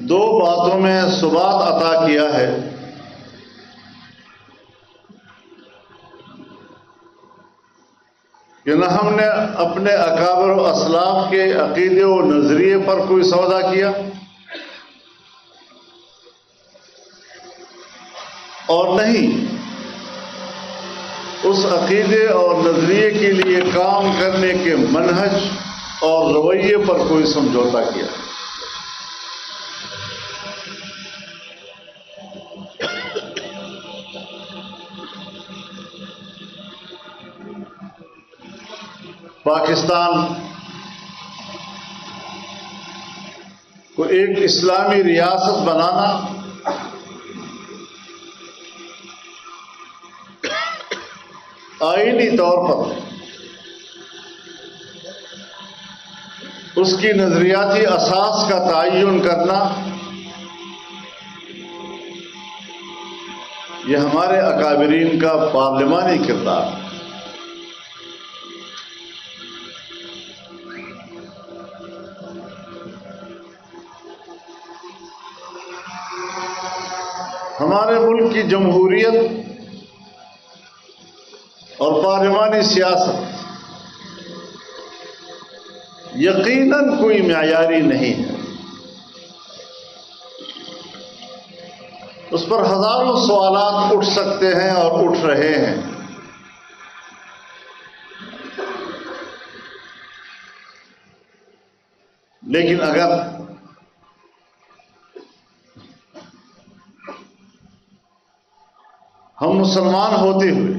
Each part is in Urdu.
دو باتوں میں ثبات عطا کیا ہے کہ نہ ہم نے اپنے اکابر و اسلاف کے عقیدے و نظریے پر کوئی سودا کیا اور نہیں اس عقیدے اور نظریے کے لیے کام کرنے کے منہج اور رویے پر کوئی سمجھوتا کیا۔ پاکستان کو ایک اسلامی ریاست بنانا آئینی طور پر اس کی نظریاتی اساس کا تعین کرنا یہ ہمارے اکابرین کا پارلیمانی کردار ہے۔ ہمارے ملک کی جمہوریت اور پارلیمانی سیاست یقیناً کوئی معیاری نہیں ہے۔ اس پر ہزاروں سوالات اٹھ سکتے ہیں اور اٹھ رہے ہیں، لیکن اگر ہم مسلمان ہوتے ہوئے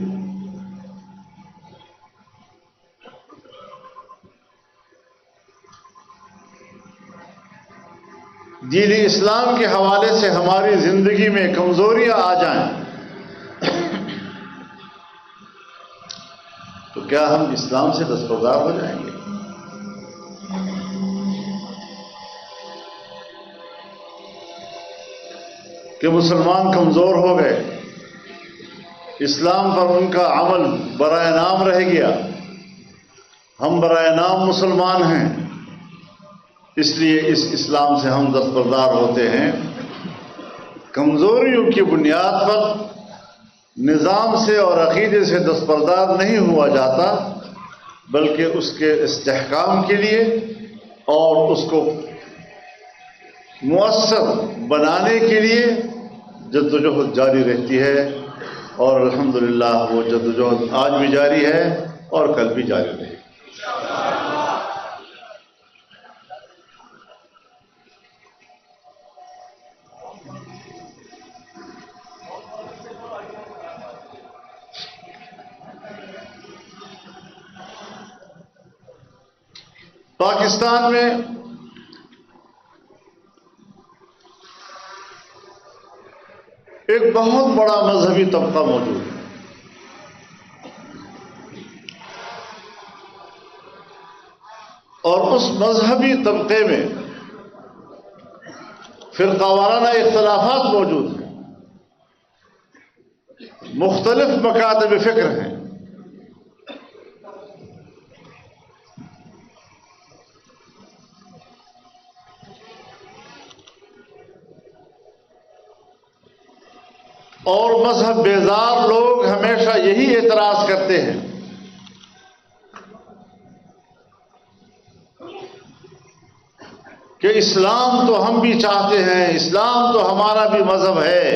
دین اسلام کے حوالے سے ہماری زندگی میں کمزوریاں آ جائیں تو کیا ہم اسلام سے دستبردار ہو جائیں گے؟ کہ مسلمان کمزور ہو گئے، اسلام پر ان کا عمل برائے نام رہ گیا، ہم برائے نام مسلمان ہیں اس لیے اس اسلام سے ہم دستبردار ہوتے ہیں۔ کمزوریوں کی بنیاد پر نظام سے اور عقیدے سے دستبردار نہیں ہوا جاتا، بلکہ اس کے استحکام کے لیے اور اس کو مؤثر بنانے کے لیے جدوجہد جاری رہتی ہے، اور الحمدللہ وہ جدوجہد آج بھی جاری ہے اور کل بھی جاری رہے گی۔ پاکستان میں ایک بہت بڑا مذہبی طبقہ موجود ہے، اور اس مذہبی طبقے میں فرقہ وارانہ اختلافات موجود ہیں، مختلف مکاتب فکر ہیں، اور مذہب بیزار لوگ ہمیشہ یہی اعتراض کرتے ہیں کہ اسلام تو ہم بھی چاہتے ہیں، اسلام تو ہمارا بھی مذہب ہے،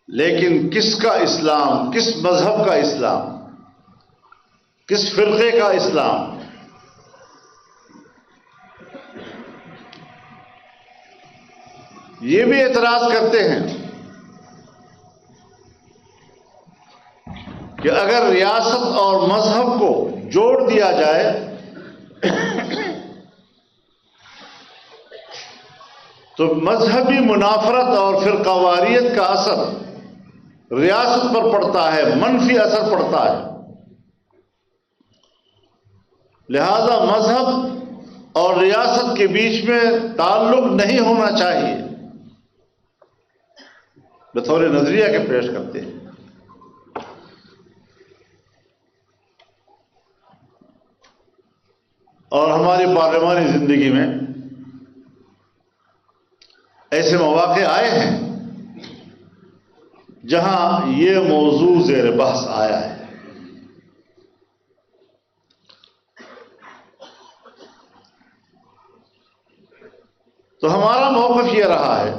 لیکن کس کا اسلام، کس مذہب کا اسلام، کس فرقے کا اسلام؟ یہ بھی اعتراض کرتے ہیں کہ اگر ریاست اور مذہب کو جوڑ دیا جائے تو مذہبی منافرت اور فرقہ واریت کا اثر ریاست پر پڑتا ہے، منفی اثر پڑتا ہے، لہذا مذہب اور ریاست کے بیچ میں تعلق نہیں ہونا چاہیے، بطور نظریہ کے پیش کرتے ہیں۔ اور ہماری پارلیمانی زندگی میں ایسے مواقع آئے ہیں جہاں یہ موضوع زیر بحث آیا ہے. تو ہمارا موقف یہ رہا ہے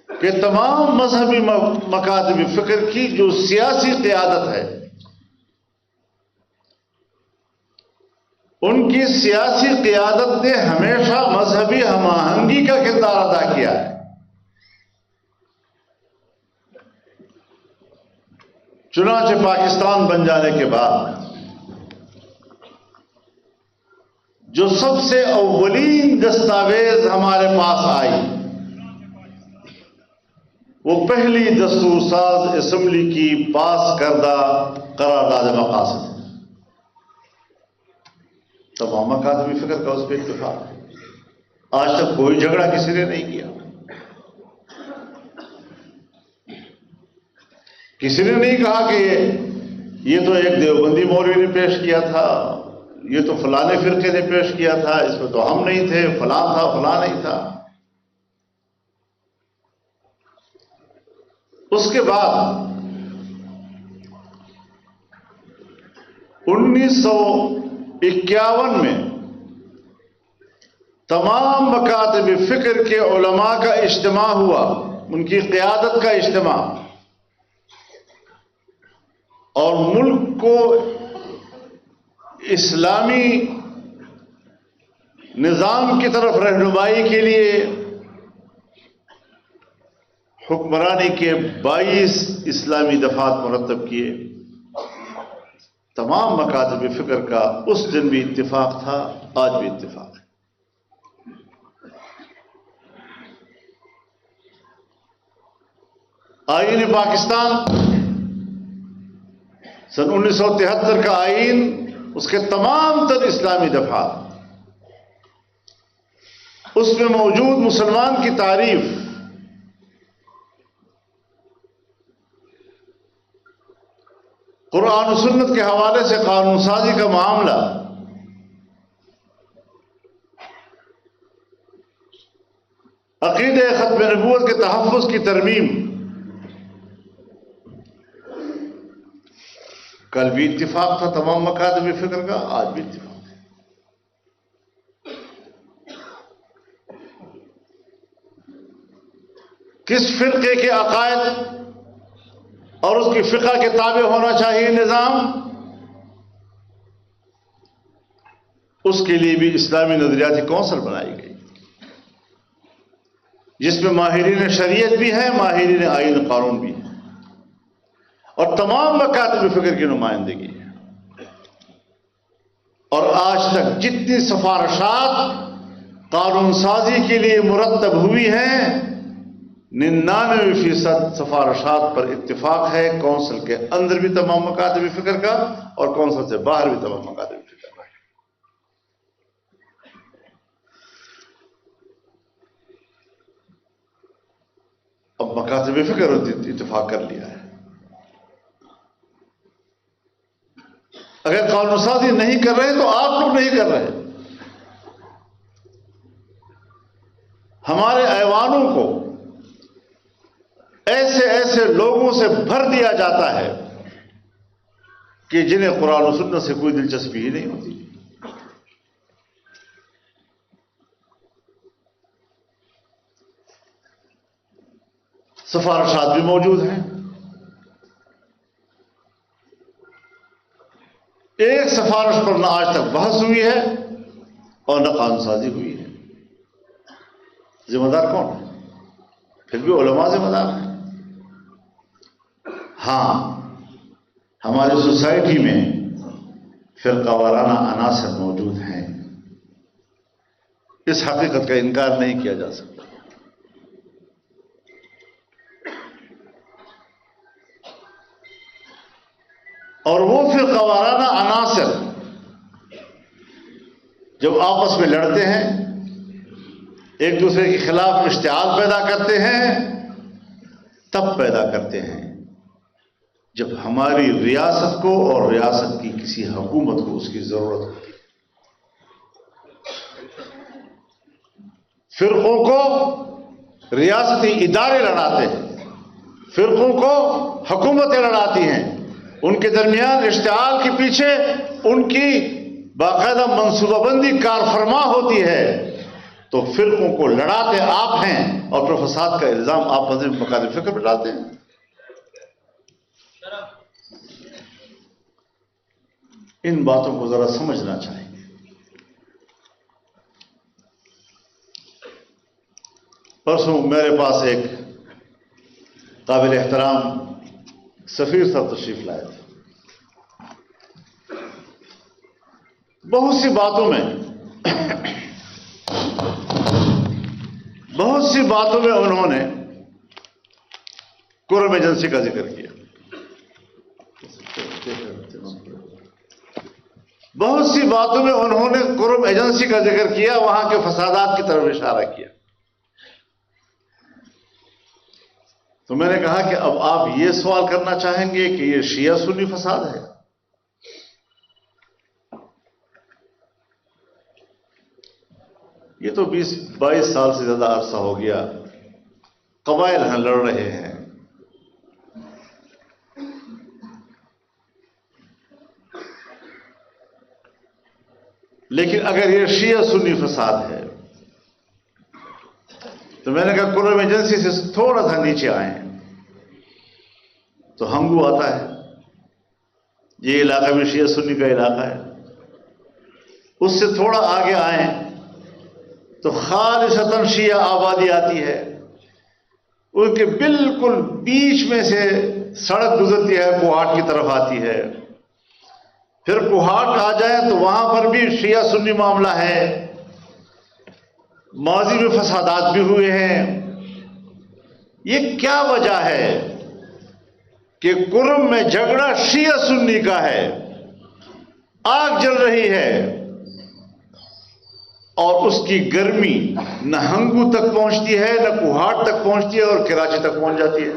کہ تمام مذہبی مکاتب فکر کی جو سیاسی قیادت ہے، ان کی سیاسی قیادت نے ہمیشہ مذہبی ہم آہنگی کا کردار ادا کیا ہے. چنانچہ پاکستان بن جانے کے بعد جو سب سے اولین دستاویز ہمارے پاس آئی وہ پہلی دستور ساز اسمبلی کی پاس کردہ قرارداد مقاصد. تمام مکاتب فکر کا اس پہ اتفاق ہے. آج تک کوئی جھگڑا کسی نے نہیں کیا. کسی نے نہیں کہا کہ یہ تو ایک دیوبندی مولوی نے پیش کیا تھا، یہ تو فلانے فرقے نے پیش کیا تھا، اس میں تو ہم نہیں تھے، فلاں تھا فلاں نہیں تھا. اس کے بعد 1951 میں تمام مکاتب فکر کے علماء کا اجتماع ہوا، ان کی قیادت کا اجتماع، اور ملک کو اسلامی نظام کی طرف رہنمائی کے لیے حکمرانی کے 22 اسلامی دفعات مرتب کیے. تمام مکاتب فکر کا اس دن بھی اتفاق تھا، آج بھی اتفاق ہے. آئین پاکستان سن 1973 کا آئین، اس کے تمام تر اسلامی دفعات، اس میں موجود مسلمان کی تعریف، قرآن و سنت کے حوالے سے قانون سازی کا معاملہ، عقیدہ ختم نبوت کے تحفظ کی ترمیم، کل بھی اتفاق تھا تمام مکاتب فکر کا، آج بھی اتفاق ہے. کس فرقے کے عقائد اور اس کی فقہ کے تابع ہونا چاہیے نظام، اس کے لیے بھی اسلامی نظریاتی کونسل بنائی گئی، جس میں ماہرین شریعت بھی ہیں، ماہرین آئین قانون بھی ہیں، اور تمام مکاتب فکر کی نمائندگی ہے. اور آج تک جتنی سفارشات قانون سازی کے لیے مرتب ہوئی ہیں، 99% سفارشات پر اتفاق ہے، کونسل کے اندر بھی تمام مکاتب فکر کا اور کونسل سے باہر بھی تمام مکاتب فکر کا. اب مکاتب فکر اتفاق کر لیا ہے. اگر قانون سازی نہیں کر رہے تو آپ لوگ نہیں کر رہے. ہمارے ایوانوں کو ایسے ایسے لوگوں سے بھر دیا جاتا ہے کہ جنہیں قرآن و سنت سے کوئی دلچسپی ہی نہیں ہوتی. سفارشات بھی موجود ہیں. ایک سفارش پر نہ آج تک بحث ہوئی ہے اور نہ قانون سازی ہوئی ہے. ذمہ دار کون ہے؟ پھر بھی علماء ذمہ دار ہیں. ہاں، ہماری سوسائٹی میں فرقہ وارانہ عناصر موجود ہیں، اس حقیقت کا انکار نہیں کیا جا سکتا. اور وہ فرقہ وارانہ عناصر جب آپس میں لڑتے ہیں، ایک دوسرے کے خلاف اشتعال پیدا کرتے ہیں، تب پیدا کرتے ہیں جب ہماری ریاست کو اور ریاست کی کسی حکومت کو اس کی ضرورت ہوتی ہے. فرقوں کو ریاستی ادارے لڑاتے ہیں، فرقوں کو حکومتیں لڑاتی ہیں، ان کے درمیان اشتعال کے پیچھے ان کی باقاعدہ منصوبہ بندی کار فرما ہوتی ہے، تو فرقوں کو لڑاتے آپ ہیں اور پھر فساد کا الزام آپ مقاصد فکر پہ ڈالتے ہیں. ان باتوں کو ذرا سمجھنا چاہیے. پرسوں میرے پاس ایک قابل احترام سفیر صاحب تشریف لائے تھے. بہت سی باتوں میں انہوں نے قرم ایجنسی کا ذکر کیا. بہت سی باتوں میں انہوں نے قرم ایجنسی کا ذکر کیا، وہاں کے فسادات کی طرف اشارہ کیا. تو میں نے کہا کہ اب آپ یہ سوال کرنا چاہیں گے کہ یہ شیعہ سنی فساد ہے؟ یہ تو 20-22 سال سے زیادہ عرصہ ہو گیا قبائل ہیں لڑ رہے ہیں. لیکن اگر یہ شیعہ سنی فساد ہے تو میں نے کہا قرم ایجنسی سے تھوڑا سا نیچے آئیں تو ہنگو آتا ہے. یہ علاقہ بھی شیعہ سنی کا علاقہ ہے. اس سے تھوڑا آگے آئیں تو خالصتاً شیعہ آبادی آتی ہے. ان کے بالکل بیچ میں سے سڑک گزرتی ہے، کوہاٹ کی طرف آتی ہے. پھر کوہاٹ آ جائیں تو وہاں پر بھی شیعہ سنی معاملہ ہے. ماضی میں فسادات بھی ہوئے ہیں. یہ کیا وجہ ہے کہ قرم میں جھگڑا شیعہ سنی کا ہے، آگ جل رہی ہے اور اس کی گرمی نہ ہنگو تک پہنچتی ہے، نہ کوہاٹ تک پہنچتی ہے اور کراچی تک پہنچ جاتی ہے.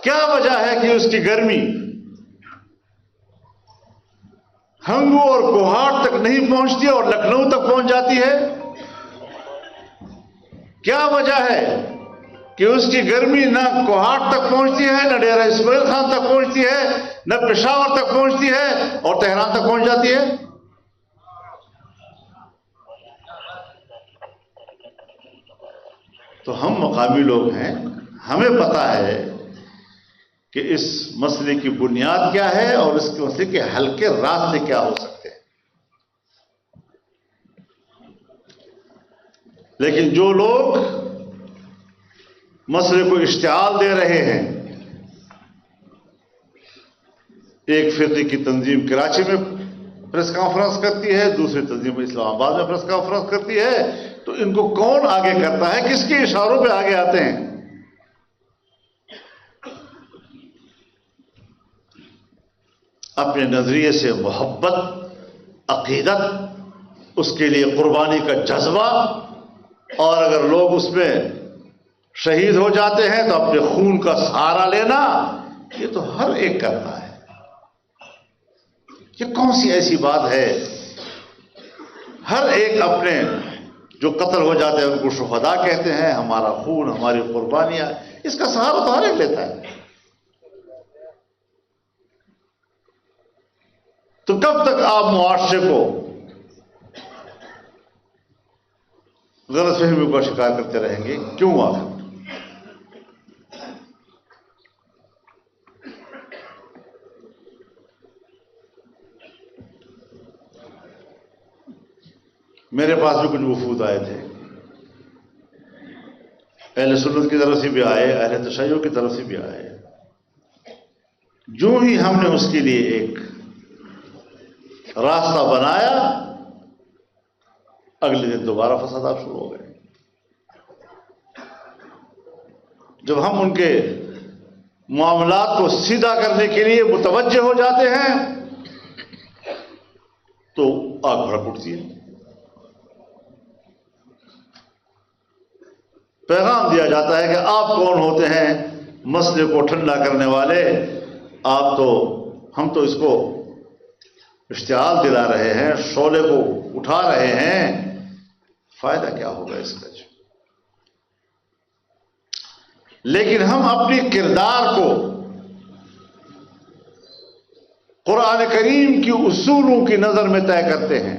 کیا وجہ ہے کہ اس کی گرمی ہنگو اور کوہاٹ تک نہیں پہنچتی اور لکھنؤ تک پہنچ جاتی ہے؟ کیا وجہ ہے کہ اس کی گرمی نہ کوہاٹ تک پہنچتی ہے، نہ ڈیرہ اسماعیل خان تک پہنچتی ہے، نہ پشاور تک پہنچتی ہے اور تہران تک پہنچ جاتی ہے؟ تو ہم مقامی لوگ ہیں، ہمیں پتا ہے کہ اس مسئلے کی بنیاد کیا ہے اور اس کے مسئلے کے حل کے راستے کیا ہو سکتے ہیں. لیکن جو لوگ مسئلے کو اشتعال دے رہے ہیں، ایک فرقے کی تنظیم کراچی میں پریس کانفرنس کرتی ہے، دوسری تنظیم اسلام آباد میں پریس کانفرنس کرتی ہے، تو ان کو کون آگے کرتا ہے؟ کس کے اشاروں پہ آگے آتے ہیں؟ اپنے نظریے سے محبت، عقیدت، اس کے لیے قربانی کا جذبہ، اور اگر لوگ اس میں شہید ہو جاتے ہیں تو اپنے خون کا سہارا لینا، یہ تو ہر ایک کرتا ہے. یہ کون سی ایسی بات ہے؟ ہر ایک اپنے جو قتل ہو جاتے ہیں ان کو شہداء کہتے ہیں. ہمارا خون، ہماری قربانیاں، اس کا سہارا تو ہر ایک لیتا ہے. تو کب تک آپ معاشرے کو غلط فہمیوں کا شکار کرتے رہیں گے؟ کیوں آخر؟ میرے پاس بھی کچھ وفود آئے تھے، اہل سنت کی طرف سے بھی آئے، اہل تشیع کی طرف سے بھی آئے. جو ہی ہم نے اس کے لیے ایک راستہ بنایا، اگلے دن دوبارہ فسادات شروع ہو گئے. جب ہم ان کے معاملات کو سیدھا کرنے کے لیے متوجہ ہو جاتے ہیں تو آگ بھڑک اٹھتی ہے. پیغام دیا جاتا ہے کہ آپ کون ہوتے ہیں مسئلے کو ٹھنڈا کرنے والے؟ ہم تو اس کو اشتعال دلا رہے ہیں، شعلے کو اٹھا رہے ہیں، فائدہ کیا ہوگا اس کا؟ لیکن ہم اپنی کردار کو قرآن کریم کی اصولوں کی نظر میں طے کرتے ہیں۔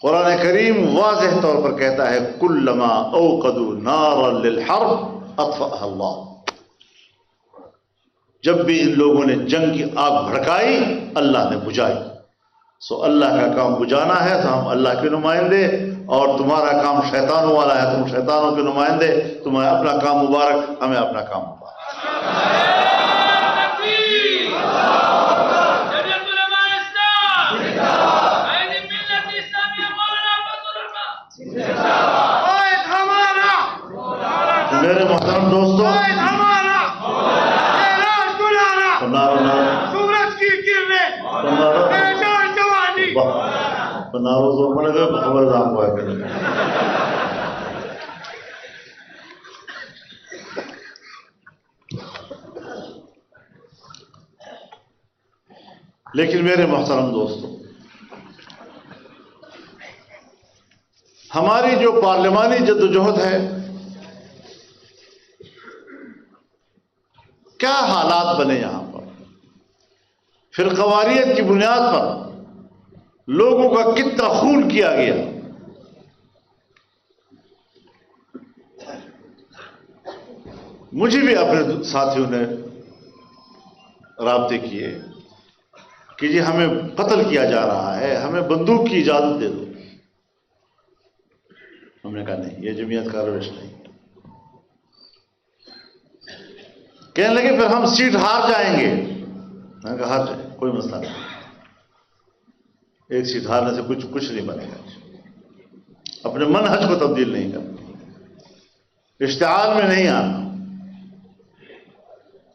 قرآن کریم واضح طور پر کہتا ہے کلما اوقدوا نارا للحرب اطفأها اللہ، جب بھی ان لوگوں نے جنگ کی آگ بھڑکائی اللہ نے بجھائی۔ سو اللہ کا کام بجھانا ہے تو ہم اللہ کے نمائندے، اور تمہارا کام شیطانوں والا ہے، تم شیطانوں کے نمائندے، تمہیں اپنا کام مبارک، ہمیں اپنا کام مبارک۔ میرے محترم دوستو، لیکن میرے محترم دوستو، ہماری جو پارلیمانی جدوجہد ہے، کیا حالات بنے یہاں پر؟ فرقواریت کی بنیاد پر لوگوں کا کتنا خون کیا گیا۔ مجھے بھی اپنے ساتھیوں نے رابطے کیے کہ جی ہمیں قتل کیا جا رہا ہے، ہمیں بندوق کی اجازت دے دو۔ ہم نے کہا نہیں، یہ جمعیت کا روش نہیں۔ کہنے لگے پھر ہم سیٹ ہار جائیں گے۔ میں نے کہا ہار جائیں، کوئی مسئلہ نہیں، ایک سیٹ ہارنے سے کچھ نہیں بنے گا۔ اپنے منہج کو تبدیل نہیں کرنا، اشتعال میں نہیں آنا،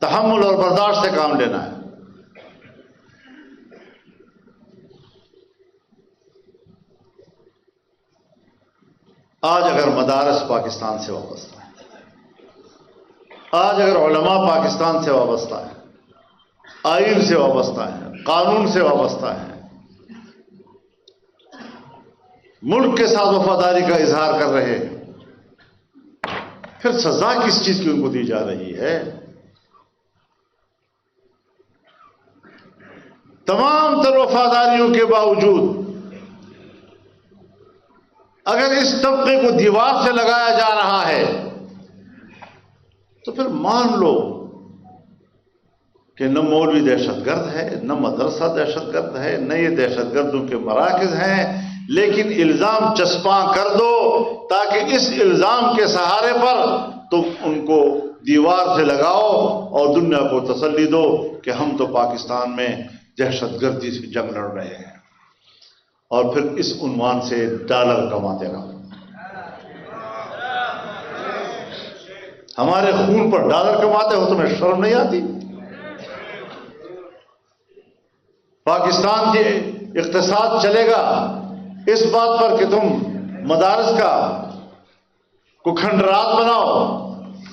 تحمل اور برداشت سے کام لینا ہے۔ آج اگر مدارس پاکستان سے وابستہ ہیں، آج اگر علماء پاکستان سے وابستہ ہیں، آئین سے وابستہ ہیں، قانون سے وابستہ ہیں، ملک کے ساتھ وفاداری کا اظہار کر رہے ہیں، پھر سزا کس چیز کی ان کو دی جا رہی ہے؟ تمام تر وفاداریوں کے باوجود اگر اس طبقے کو دیوار سے لگایا جا رہا ہے تو پھر مان لو کہ نہ مولوی دہشت گرد ہے، نہ مدرسہ دہشت گرد ہے، نہ یہ دہشت گردوں کے مراکز ہیں، لیکن الزام چسپاں کر دو تاکہ اس الزام کے سہارے پر تم ان کو دیوار سے لگاؤ اور دنیا کو تسلی دو کہ ہم تو پاکستان میں دہشت گردی سے جنگ لڑ رہے ہیں، اور پھر اس عنوان سے ڈالر کماتے رہو۔ ہمارے خون پر ڈالر کماتے ہو، تمہیں شرم نہیں آتی؟ پاکستان کے اقتصاد چلے گا اس بات پر کہ تم مدارس کا کو کھنڈرات بناؤ،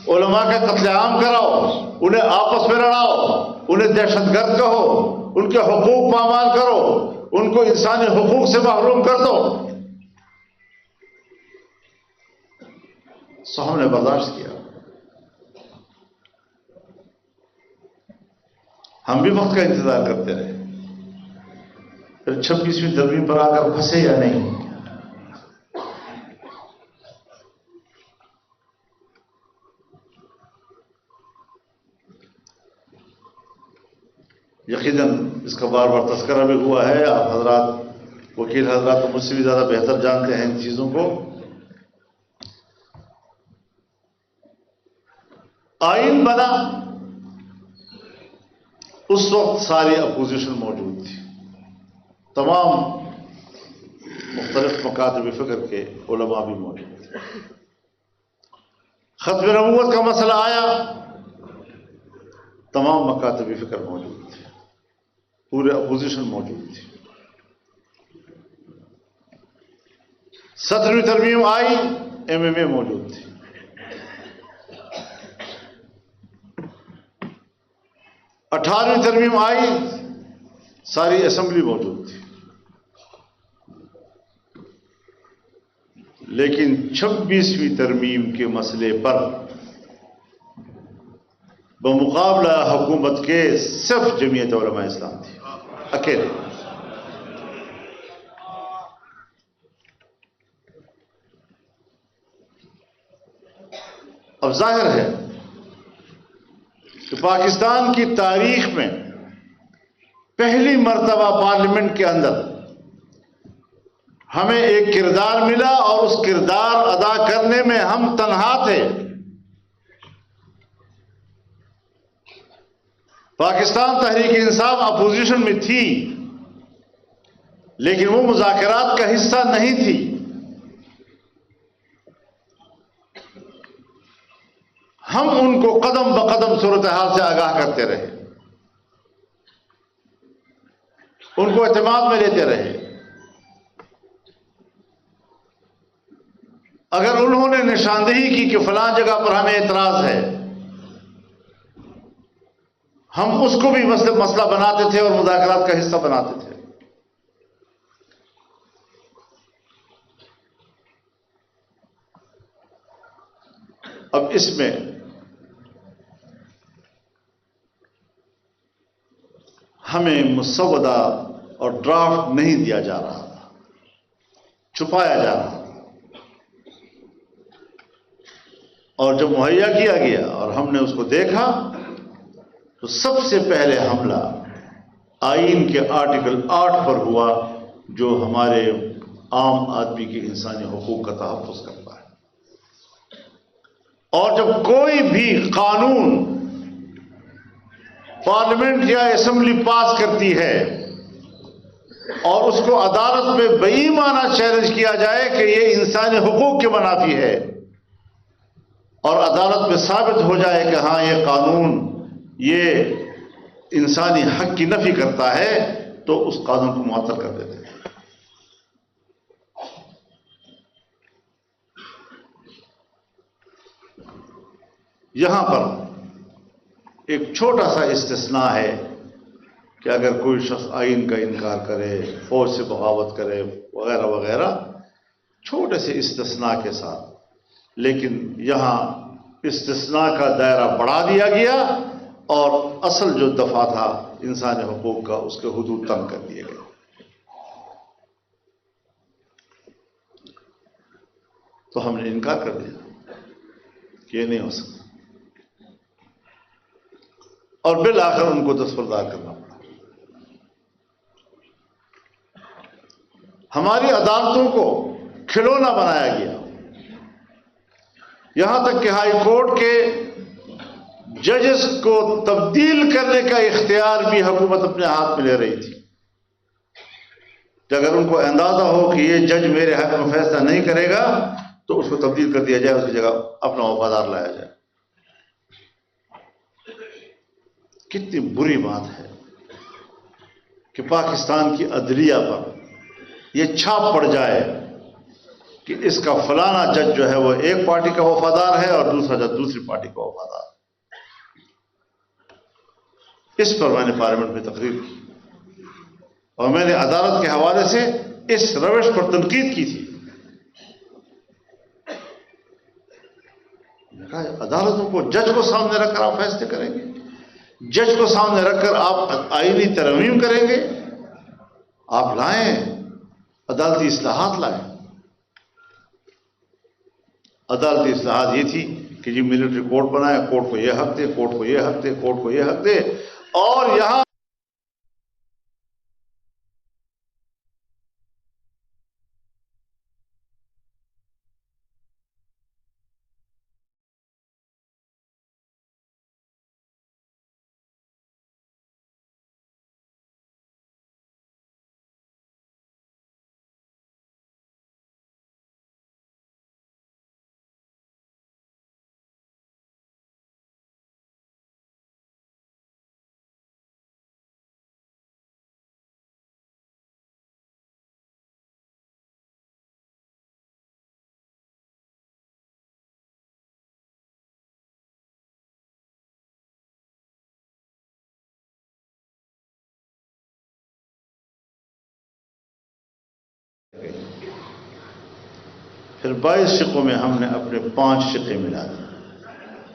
علماء کا قتل عام کراؤ، انہیں آپس میں لڑاؤ، انہیں دہشت گرد کہو، ان کے حقوق پامال کرو، ان کو انسانی حقوق سے محروم کر دو۔ سو ہم نے برداشت کیا، ہم بھی وقت کا انتظار کرتے رہے، پھر 26ویں ترمیم پر آ کر پھنسے یا نہیں؟ یقیناً اس کا بار بار تذکرہ بھی ہوا ہے، آپ حضرات وکیل حضرات تو مجھ سے بھی زیادہ بہتر جانتے ہیں ان چیزوں کو۔ آئین بنا اس وقت ساری اپوزیشن موجود تھی، تمام مختلف مکاتب فکر کے علماء بھی موجود تھے۔ ختم نبوت کا مسئلہ آیا، تمام مکاتب فکر موجود تھے، پورے اپوزیشن موجود تھی۔ 17ویں ترمیم آئی، MMA موجود تھی. 18ویں ترمیم آئی، ساری اسمبلی موجود تھی. لیکن 26ویں ترمیم کے مسئلے پر بمقابلہ حکومت کے صرف جمعیت علماء اسلام تھی، اکیلے. اب ظاہر ہے کہ پاکستان کی تاریخ میں پہلی مرتبہ پارلیمنٹ کے اندر ہمیں ایک کردار ملا اور اس کردار ادا کرنے میں ہم تنہا تھے. پاکستان تحریک انصاف اپوزیشن میں تھی لیکن وہ مذاکرات کا حصہ نہیں تھی. ہم ان کو قدم بقدم صورتحال سے آگاہ کرتے رہے، ان کو اعتماد میں لیتے رہے. اگر انہوں نے نشاندہی کی کہ فلاں جگہ پر ہمیں اعتراض ہے، ہم اس کو بھی مسئلہ بناتے تھے اور مذاکرات کا حصہ بناتے تھے. اب اس میں ہمیں مسودہ اور ڈرافٹ نہیں دیا جا رہا تھا، چھپایا جا رہا تھا. اور جب مہیا کیا گیا اور ہم نے اس کو دیکھا تو سب سے پہلے حملہ آئین کے آرٹیکل 8 پر ہوا، جو ہمارے عام آدمی کے انسانی حقوق کا تحفظ کرتا ہے. اور جب کوئی بھی قانون پارلیمنٹ یا اسمبلی پاس کرتی ہے اور اس کو عدالت میں بےایمانہ چیلنج کیا جائے کہ یہ انسانی حقوق کے منافی ہے، اور عدالت میں ثابت ہو جائے کہ ہاں یہ قانون یہ انسانی حق کی نفی کرتا ہے، تو اس قانون کو معطل کر دیتے ہیں. یہاں پر ایک چھوٹا سا استثناء ہے کہ اگر کوئی شخص آئین کا انکار کرے، فوج سے بغاوت کرے وغیرہ وغیرہ، چھوٹے سے استثناء کے ساتھ. لیکن یہاں استثناء کا دائرہ بڑھا دیا گیا اور اصل جو دفعہ تھا انسانی حقوق کا، اس کے حدود تنگ کر دیے گئے. تو ہم نے انکار کر دیا کہ یہ نہیں ہو سکتا، اور بالآخر ان کو دستبردار کرنا پڑا. ہماری عدالتوں کو کھلونا بنایا گیا، یہاں تک کہ ہائی کورٹ کے ججز کو تبدیل کرنے کا اختیار بھی حکومت اپنے ہاتھ میں لے رہی تھی کہ اگر ان کو اندازہ ہو کہ یہ جج میرے حق میں فیصلہ نہیں کرے گا تو اس کو تبدیل کر دیا جائے، اس کی جگہ اپنا وفادار لایا جائے. کتنی بری بات ہے کہ پاکستان کی عدلیہ پر یہ چھاپ پڑ جائے کہ اس کا فلانا جج جو ہے وہ ایک پارٹی کا وفادار ہے اور دوسرا جج دوسری پارٹی کا وفادار ہے. اس پر میں نے پارلیمنٹ میں تقریر کی اور میں نے عدالت کے حوالے سے اس روش پر تنقید کی تھی. عدالتوں کو، جج کو سامنے رکھ کر آپ فیصلے کریں گے، جج کو سامنے رکھ کر آپ آئینی ترمیم کریں گے، آپ لائیں عدالتی اصلاحات لائیں. عدالتی اصلاحات یہ تھی کہ جی ملٹری کورٹ بنائے، کورٹ کو یہ حق دے، کورٹ کو یہ حق دے، کورٹ کو یہ حق دے. اور یہاں پھر 22 شقوں میں ہم نے اپنے 5 شقے ملا دیے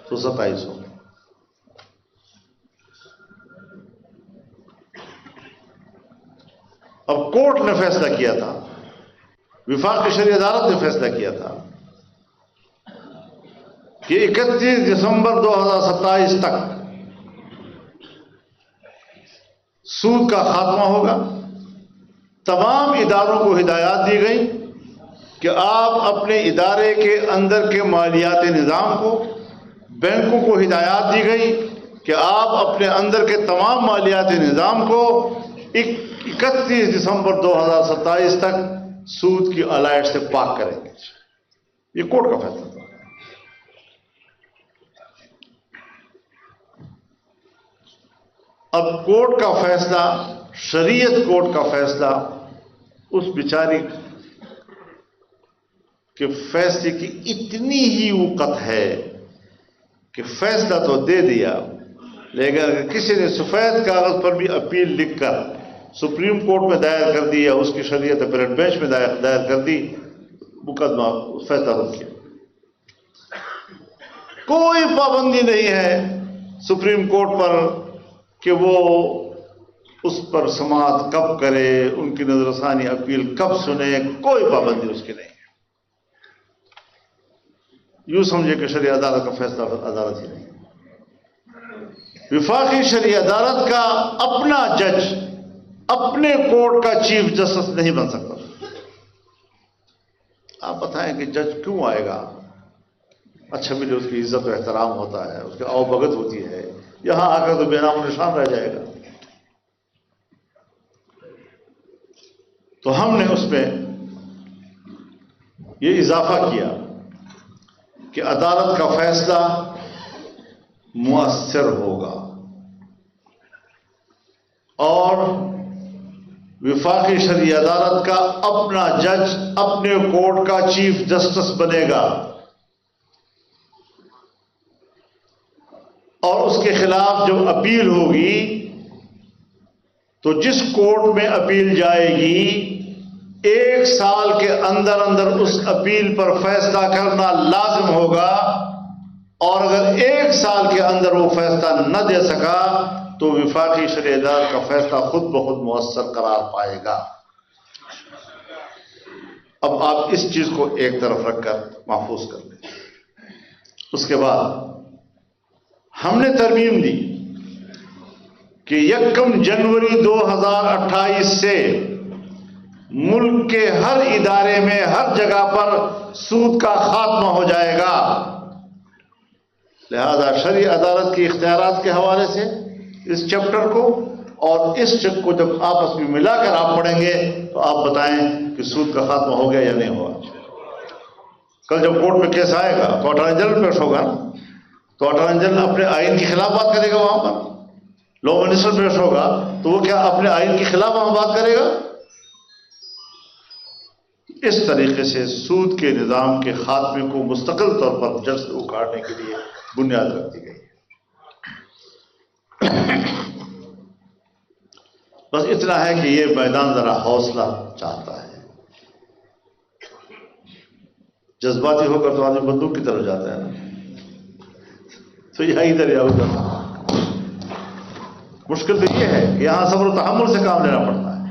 تو 27 ہو گئے۔ اب کورٹ نے فیصلہ کیا تھا، وفاقی شرعی عدالت نے فیصلہ کیا تھا کہ 31 دسمبر 2027 تک سود کا خاتمہ ہوگا۔ تمام اداروں کو ہدایات دی گئی کہ آپ اپنے ادارے کے اندر کے مالیاتی نظام کو، بینکوں کو ہدایات دی گئی کہ آپ اپنے اندر کے تمام مالیاتی نظام کو 31 دسمبر 2027 تک سود کی علائش سے پاک کریں گے۔ یہ کورٹ کا فیصلہ تھا۔ اب کورٹ کا فیصلہ، شریعت کورٹ کا فیصلہ اس بیچاری کے فیصلے کی اتنی ہی وقت ہے کہ فیصلہ تو دے دیا، لیکن اگر کسی نے سفید کاغذ پر بھی اپیل لکھ کر سپریم کورٹ میں دائر کر دی یا اس کی شریعت اپیلٹ بینچ میں دائر کر دی، مقدمہ فیصلہ رک گیا۔ کوئی پابندی نہیں ہے سپریم کورٹ پر کہ وہ اس پر سماعت کب کرے، ان کی نظر ثانی اپیل کب سنے، کوئی پابندی اس کی نہیں ہے۔ یوں سمجھے کہ شرعی عدالت کا فیصلہ عدالت ہی نہیں۔ وفاقی شرعی عدالت کا اپنا جج اپنے کورٹ کا چیف جسٹس نہیں بن سکتا۔ آپ بتائیں کہ جج کیوں آئے گا؟ اچھا مجھے اس کی عزت و احترام ہوتا ہے، اس کی آؤ بھگت ہوتی ہے، یہاں آ کر تو بے نام و نشان رہ جائے گا۔ تو ہم نے اس میں یہ اضافہ کیا کہ عدالت کا فیصلہ مؤثر ہوگا اور وفاقی شرعی عدالت کا اپنا جج اپنے کورٹ کا چیف جسٹس بنے گا اور اس کے خلاف جو اپیل ہوگی تو جس کورٹ میں اپیل جائے گی 1 سال کے اندر اندر اس اپیل پر فیصلہ کرنا لازم ہوگا، اور اگر 1 سال کے اندر وہ فیصلہ نہ دے سکا تو وفاقی شرعی عدالت کا فیصلہ خود بخود مؤثر قرار پائے گا۔ اب آپ اس چیز کو ایک طرف رکھ کر محفوظ کر لیں۔ اس کے بعد ہم نے ترمیم دی کہ 1 جنوری 2028 سے ملک کے ہر ادارے میں ہر جگہ پر سود کا خاتمہ ہو جائے گا۔ لہذا شرعی عدالت کی اختیارات کے حوالے سے اس چیپٹر کو اور اس چیک کو جب آپس میں ملا کر آپ پڑھیں گے تو آپ بتائیں کہ سود کا خاتمہ ہو گیا یا نہیں ہوا۔ کل جب کورٹ میں کیس آئے گا تو اٹارنی جنرل پیش ہوگا، تو اٹارنی جنرل اپنے آئین کے خلاف بات کرے گا، وہاں پر لا منسٹر پیش ہوگا تو وہ کیا اپنے آئین کے خلاف وہاں بات کرے گا؟ اس طریقے سے سود کے نظام کے خاتمے کو مستقل طور پر جڑ سے اکھاڑنے کے لیے بنیاد رکھ دی گئی ہے۔ بس اتنا ہے کہ یہ میدان ذرا حوصلہ چاہتا ہے۔ جذباتی ہو کر تو آدمی بندوق کی طرف جاتا ہے نا، تو یہاں ادھر یا ادھر۔ مشکل تو یہ ہے کہ یہاں صبر و تحمل سے کام لینا پڑتا ہے،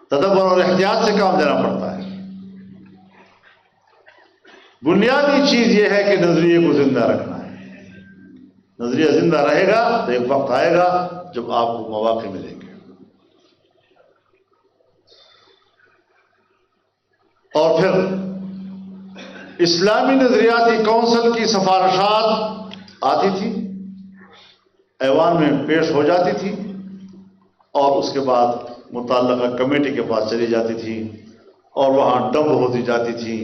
تدبر اور احتیاط سے کام لینا پڑتا ہے۔ بنیادی چیز یہ ہے کہ نظریے کو زندہ رکھنا ہے۔ نظریہ زندہ رہے گا تو ایک وقت آئے گا جب آپ کو مواقع ملیں گے۔ اور پھر اسلامی نظریاتی کونسل کی سفارشات آتی تھی، ایوان میں پیش ہو جاتی تھی اور اس کے بعد متعلقہ کمیٹی کے پاس چلی جاتی تھی اور وہاں ڈمپ ہوتی جاتی تھی،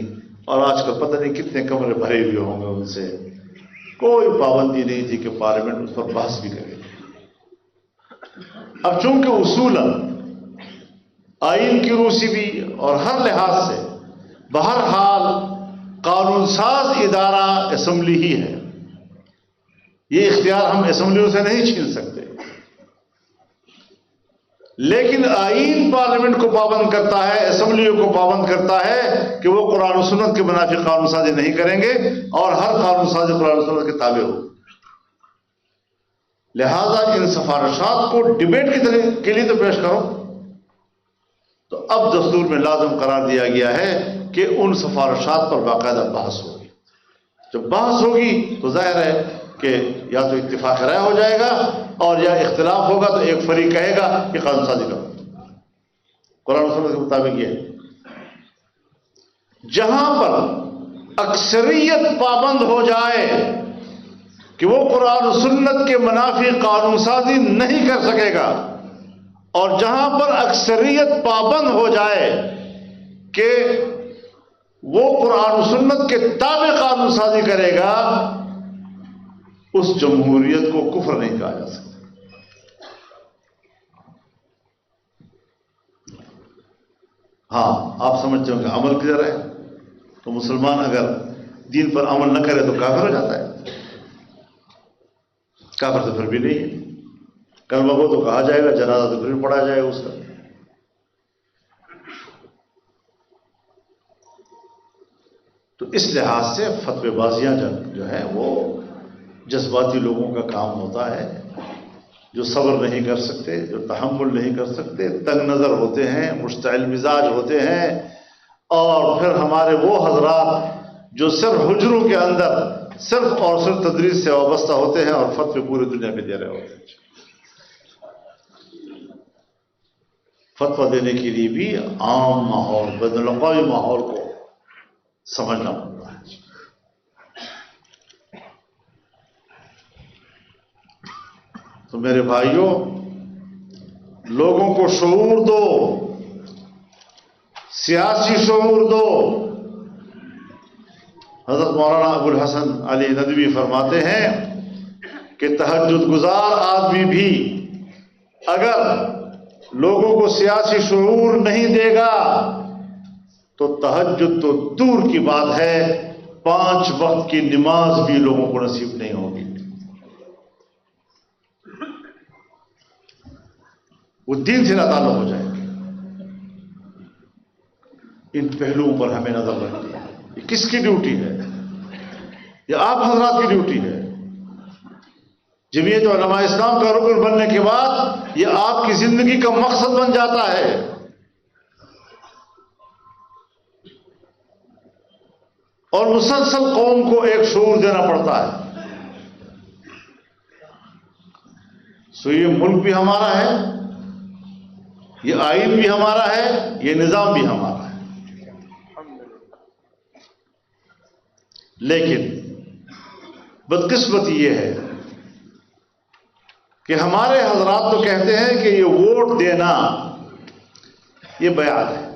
اور آج کل پتہ نہیں کتنے کمرے بھرے ہوئے ہوں گے ان سے۔ کوئی پابندی نہیں تھی کہ پارلیمنٹ اس پر بحث بھی کرے۔ اب چونکہ اصولاً آئین کی روح سے بھی اور ہر لحاظ سے بہرحال قانون ساز ادارہ اسمبلی ہی ہے، یہ اختیار ہم اسمبلیوں سے نہیں چھین سکتے، لیکن آئین پارلیمنٹ کو پابند کرتا ہے، اسمبلیوں کو پابند کرتا ہے کہ وہ قرآن و سنت کے منافی قانون سازی نہیں کریں گے اور ہر قانون سازی قرآن و سنت کے تابع ہو. لہذا ان سفارشات کو ڈبیٹ کے لیے تو پیش کرو. تو اب دستور میں لازم قرار دیا گیا ہے کہ ان سفارشات پر باقاعدہ بحث ہوگی. جب بحث ہوگی تو ظاہر ہے کہ یا تو اتفاق رائے ہو جائے گا اور یا اختلاف ہوگا تو ایک فریق کہے گا کہ قانون سازی کرو قرآن و سنت کے مطابق. یہ جہاں پر اکثریت پابند ہو جائے کہ وہ قرآن و سنت کے منافی قانون سازی نہیں کر سکے گا، اور جہاں پر اکثریت پابند ہو جائے کہ وہ قرآن و سنت کے تابع قانون سازی کرے گا، اس جمہوریت کو کفر نہیں کہا جا سکتا. ہاں آپ سمجھتے ہو کہ عمل کدھر ہے؟ تو مسلمان اگر دین پر عمل نہ کرے تو کافر ہو جاتا ہے. کافر تو پھر بھی نہیں ہے. کلمہ کو تو کہا جائے گا، جنازہ تو پھر بھی پڑھا جائے گا اس کا. تو اس لحاظ سے فتوی بازیاں جو ہیں وہ جذباتی لوگوں کا کام ہوتا ہے، جو صبر نہیں کر سکتے، جو تحمل نہیں کر سکتے، تنگ نظر ہوتے ہیں، مشتعل مزاج ہوتے ہیں. اور پھر ہمارے وہ حضرات جو صرف حجروں کے اندر صرف اور صرف تدریس سے وابستہ ہوتے ہیں اور فتوی پوری دنیا میں دے رہے ہوتے ہیں. فتویٰ دینے کے لیے بھی عام ماحول، بین الاقوامی ماحول کو سمجھنا پڑتا ہے. تو میرے بھائیوں، لوگوں کو شعور دو، سیاسی شعور دو. حضرت مولانا ابو الحسن علی ندوی فرماتے ہیں کہ تہجد گزار آدمی بھی اگر لوگوں کو سیاسی شعور نہیں دے گا تو تہجد تو دور کی بات ہے، 5 وقت کی نماز بھی لوگوں کو نصیب نہیں ہوگی. وہ دین سے ناتعلق ہو جائے گا. ان پہلوؤں پر ہمیں نظر رکھنی ہے. یہ کس کی ڈیوٹی ہے؟ یہ آپ حضرات کی ڈیوٹی ہے. جمعیت علماء اسلام کا رکن بننے کے بعد یہ آپ کی زندگی کا مقصد بن جاتا ہے. اور مسلسل قوم کو ایک شعور دینا پڑتا ہے. سو یہ ملک بھی ہمارا ہے، یہ آئین بھی ہمارا ہے، یہ نظام بھی ہمارا ہے. لیکن بدقسمتی یہ ہے کہ ہمارے حضرات تو کہتے ہیں کہ یہ ووٹ دینا یہ بیعت ہے.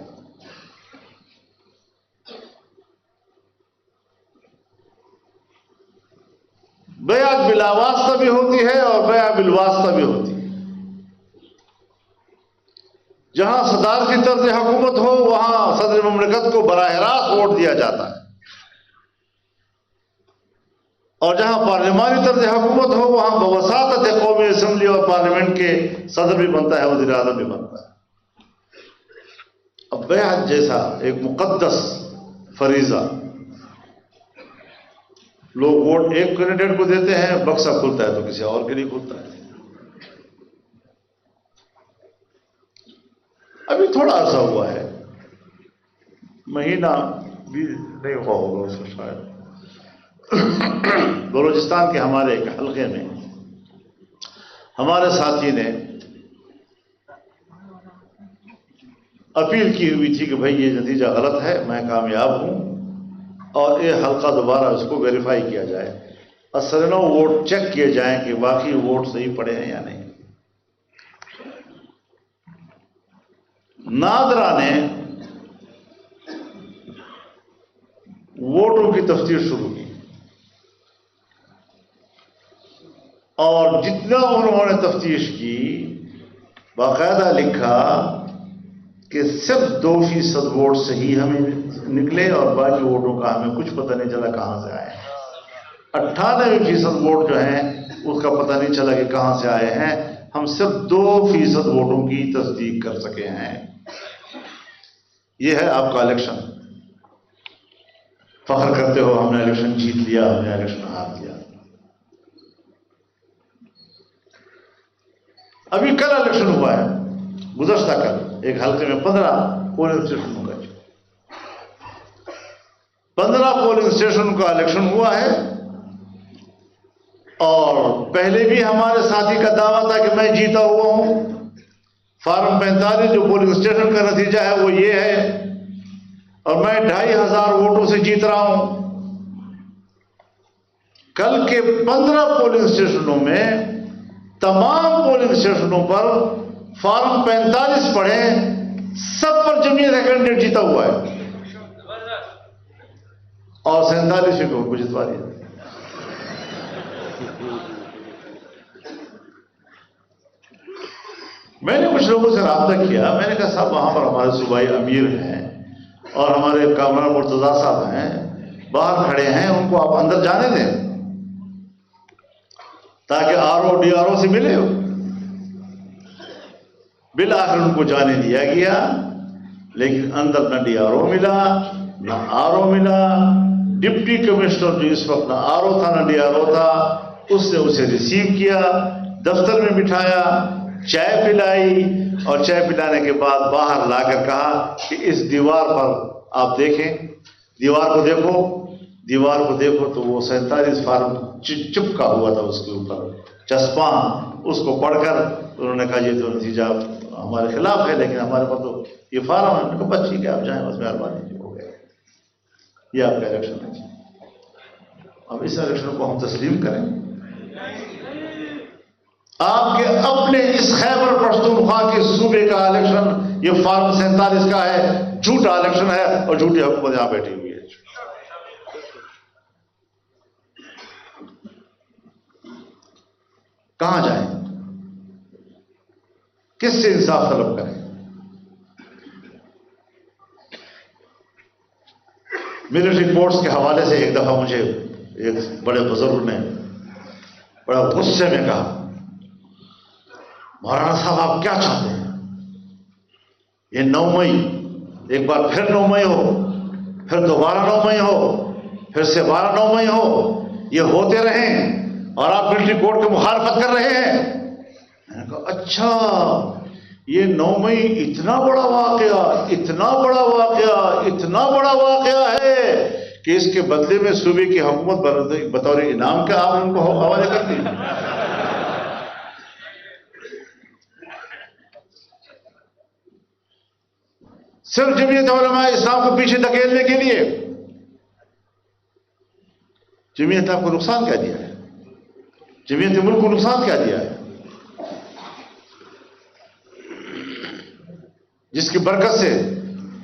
بیعت بلا واسطہ بھی ہوتی ہے اور بیعت بالواسطہ بھی ہوتی ہے. جہاں صدارتی طرز حکومت ہو وہاں صدر مملکت کو براہ راست ووٹ دیا جاتا ہے، اور جہاں پارلیمانی طرز حکومت ہو وہاں بوساطت قومی اسمبلی اور پارلیمنٹ کے صدر بھی بنتا ہے، وزیر اعظم بھی بنتا ہے. اب بیعت جیسا ایک مقدس فریضہ، لوگ ووٹ ایک کینڈیڈیٹ کو دیتے ہیں، بکسا کھلتا ہے تو کسی اور کے لیے کھلتا ہے. ابھی تھوڑا عرصہ ہوا ہے، مہینہ بھی نہیں ہوا ہوگا اس کا شاید. بلوچستان کے ہمارے ایک حلقے میں ہمارے ساتھی نے اپیل کی ہوئی تھی کہ بھائی یہ نتیجہ غلط ہے، میں کامیاب ہوں اور یہ حلقہ دوبارہ اس کو ویریفائی کیا جائے، اصلوں ووٹ چیک کیے جائیں کہ واقعی ووٹ صحیح پڑے ہیں یا نہیں. نادرا نے ووٹوں کی تفتیش شروع کی اور جتنا انہوں نے تفتیش کی باقاعدہ لکھا کہ صرف 2% ووٹ صحیح ہمیں نکلے اور باقی ووٹوں کا ہمیں کچھ پتہ نہیں چلا کہاں سے آئے ہیں. 98% ووٹ جو ہیں اس کا پتہ نہیں چلا کہ کہاں سے آئے ہیں. ہم صرف 2% ووٹوں کی تصدیق کر سکے ہیں. یہ ہے آپ کا الیکشن. فخر کرتے ہو ہم نے الیکشن جیت لیا، ہم نے الیکشن ہار لیا. ابھی کل الیکشن ہوا ہے، گزشتہ کل ایک حلقے میں 15 پولنگ اسٹیشنوں کا 15 پولنگ اسٹیشن کا الیکشن ہوا ہے. اور پہلے بھی ہمارے ساتھی کا دعویٰ تھا کہ میں جیتا ہوا ہوں. فارم 45 جو پولنگ اسٹیشن کا نتیجہ ہے وہ یہ ہے، اور میں 2500 ووٹوں سے جیت رہا ہوں. کل کے 15 پولنگ اسٹیشنوں میں تمام پولنگ اسٹیشنوں پر فارم 45 پڑھیں، سب پر جمعیت کا کینڈیڈیٹ جیتا ہوا ہے، اور 47 کو جتوا دیا. میں نے کچھ لوگوں سے رابطہ کیا، میں نے کہا صاحب وہاں پر ہمارے صوبائی امیر ہیں اور ہمارے کامران مرتضیٰ صاحب ہیں، باہر کھڑے ہیں، ان کو آپ اندر جانے دیں تاکہ RO DRO سے ملے ہو. بالآخر ان کو جانے دیا گیا، لیکن اندر نہ DRO ملا نہ RO ملا. ڈپٹی کمشنر جو اس وقت نہ RO تھا نہ DRO تھا، اس نے اسے ریسیو کیا، دفتر میں بٹھایا، چائے پلائی، اور چائے پلانے کے بعد باہر لا کر کہا کہ اس دیوار پر آپ دیکھیں، دیوار کو دیکھو تو وہ 47 فارم چپکا ہوا تھا اس کے اوپر چسپاں. اس کو پڑھ کر انہوں نے کہا یہ تو نتیجہ ہمارے خلاف ہے، لیکن ہمارے پاس تو یہ فارم ہے. بس ٹھیک ہے آپ جائیں، بس مہربانی ہو گیا. یہ آپ کا الیکشن ہے. اب اس الیکشن کو ہم تسلیم کریں؟ آپ کے اپنے اس خیبر پختونخوا کے صوبے کا الیکشن یہ فارم 47 کا ہے، جھوٹا الیکشن ہے، اور جھوٹی حکومت یہاں بیٹھی ہوئی ہے. کہاں جائیں؟ کس سے انصاف طلب کریں؟ ملٹری کورٹس کے حوالے سے ایک دفعہ مجھے ایک بڑے بزرگ نے بڑا غصے میں کہا، مولانا صاحب آپ کیا چاہتے ہیں؟ یہ 9 مئی، ایک بار پھر 9 مئی ہو، پھر دوبارہ 9 مئی ہو، پھر سے 9 مئی ہو، یہ ہوتے رہیں اور آپ ملٹری کورٹ کی مخالفت کر رہے ہیں. میں نے کہا اچھا، یہ 9 مئی اتنا بڑا واقعہ ہے کہ اس کے بدلے میں صوبے کی حکومت بطور انعام کے آپ ان کو حوالے کر دی. صرف جمعیت علماء اسلام کو پیچھے دھکیلنے کے لیے. جمعیت نے آپ کو نقصان کیا دیا ہے؟ جمعیت نے ملک کو نقصان کیا دیا ہے؟ جس کی برکت سے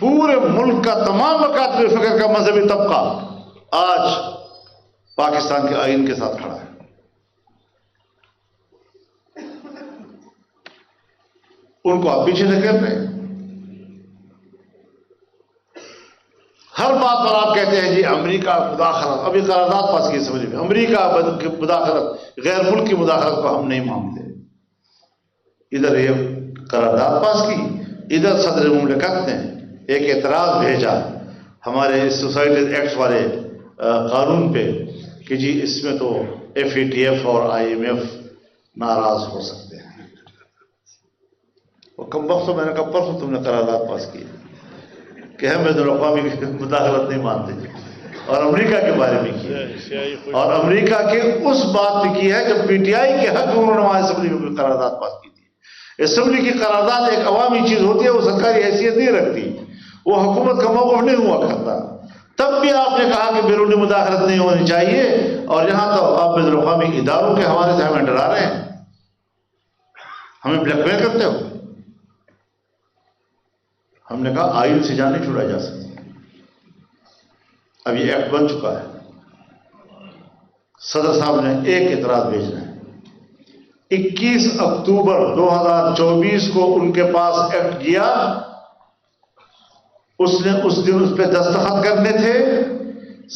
پورے ملک کا تمام مکاتب فکر کا مذہبی طبقہ آج پاکستان کے آئین کے ساتھ کھڑا ہے. ان کو آپ پیچھے دھکیل رہے ہیں. ہر بات پر آپ کہتے ہیں جی امریکہ مداخلت. ابھی قرارداد پاس کی سمجھ میں، امریکہ مداخلت، غیر ملک کی مداخلت کو ہم نہیں مانتے. ادھر یہ قرارداد پاس کی، ادھر صدر مملکت نے ایک اعتراض بھیجا ہمارے سوسائٹیز ایکٹ والے قانون پہ کہ جی اس میں تو FATF اور IMF ناراض ہو سکتے ہیں. وہ کم وقت میں نے کہا پرسوں تم نے قرارداد پاس کی کہ ہم بین الاقوامی مداخلت نہیں مانتے، اور امریکہ کے بارے میں کی، اور امریکہ کے اس بات پہ کی ہے جب PTI کے حق میں انہوں نے وہاں اسمبلی میں قرارداد پاس کی تھی. اسمبلی کی قرارداد ایک عوامی چیز ہوتی ہے، وہ سرکاری حیثیت نہیں رکھتی، وہ حکومت کا موقف نہیں ہوا کرتا. تب بھی آپ نے کہا کہ بیرونی مداخلت نہیں ہونی چاہیے، اور یہاں تو آپ بین الاقوامی اداروں کے حوالے سے ہمیں ڈرا رہے ہیں، ہمیں بلیک میل کرتے ہو. ہم نے کہا آئین سے جان نہیں چھڑائی جا سکتی. اب یہ ایکٹ بن چکا ہے. صدر صاحب نے ایک اعتراض بھیجنا ہے. 21 اکتوبر 2024 کو ان کے پاس ایکٹ گیا، اس نے اس دن اس پہ دستخط کرنے تھے،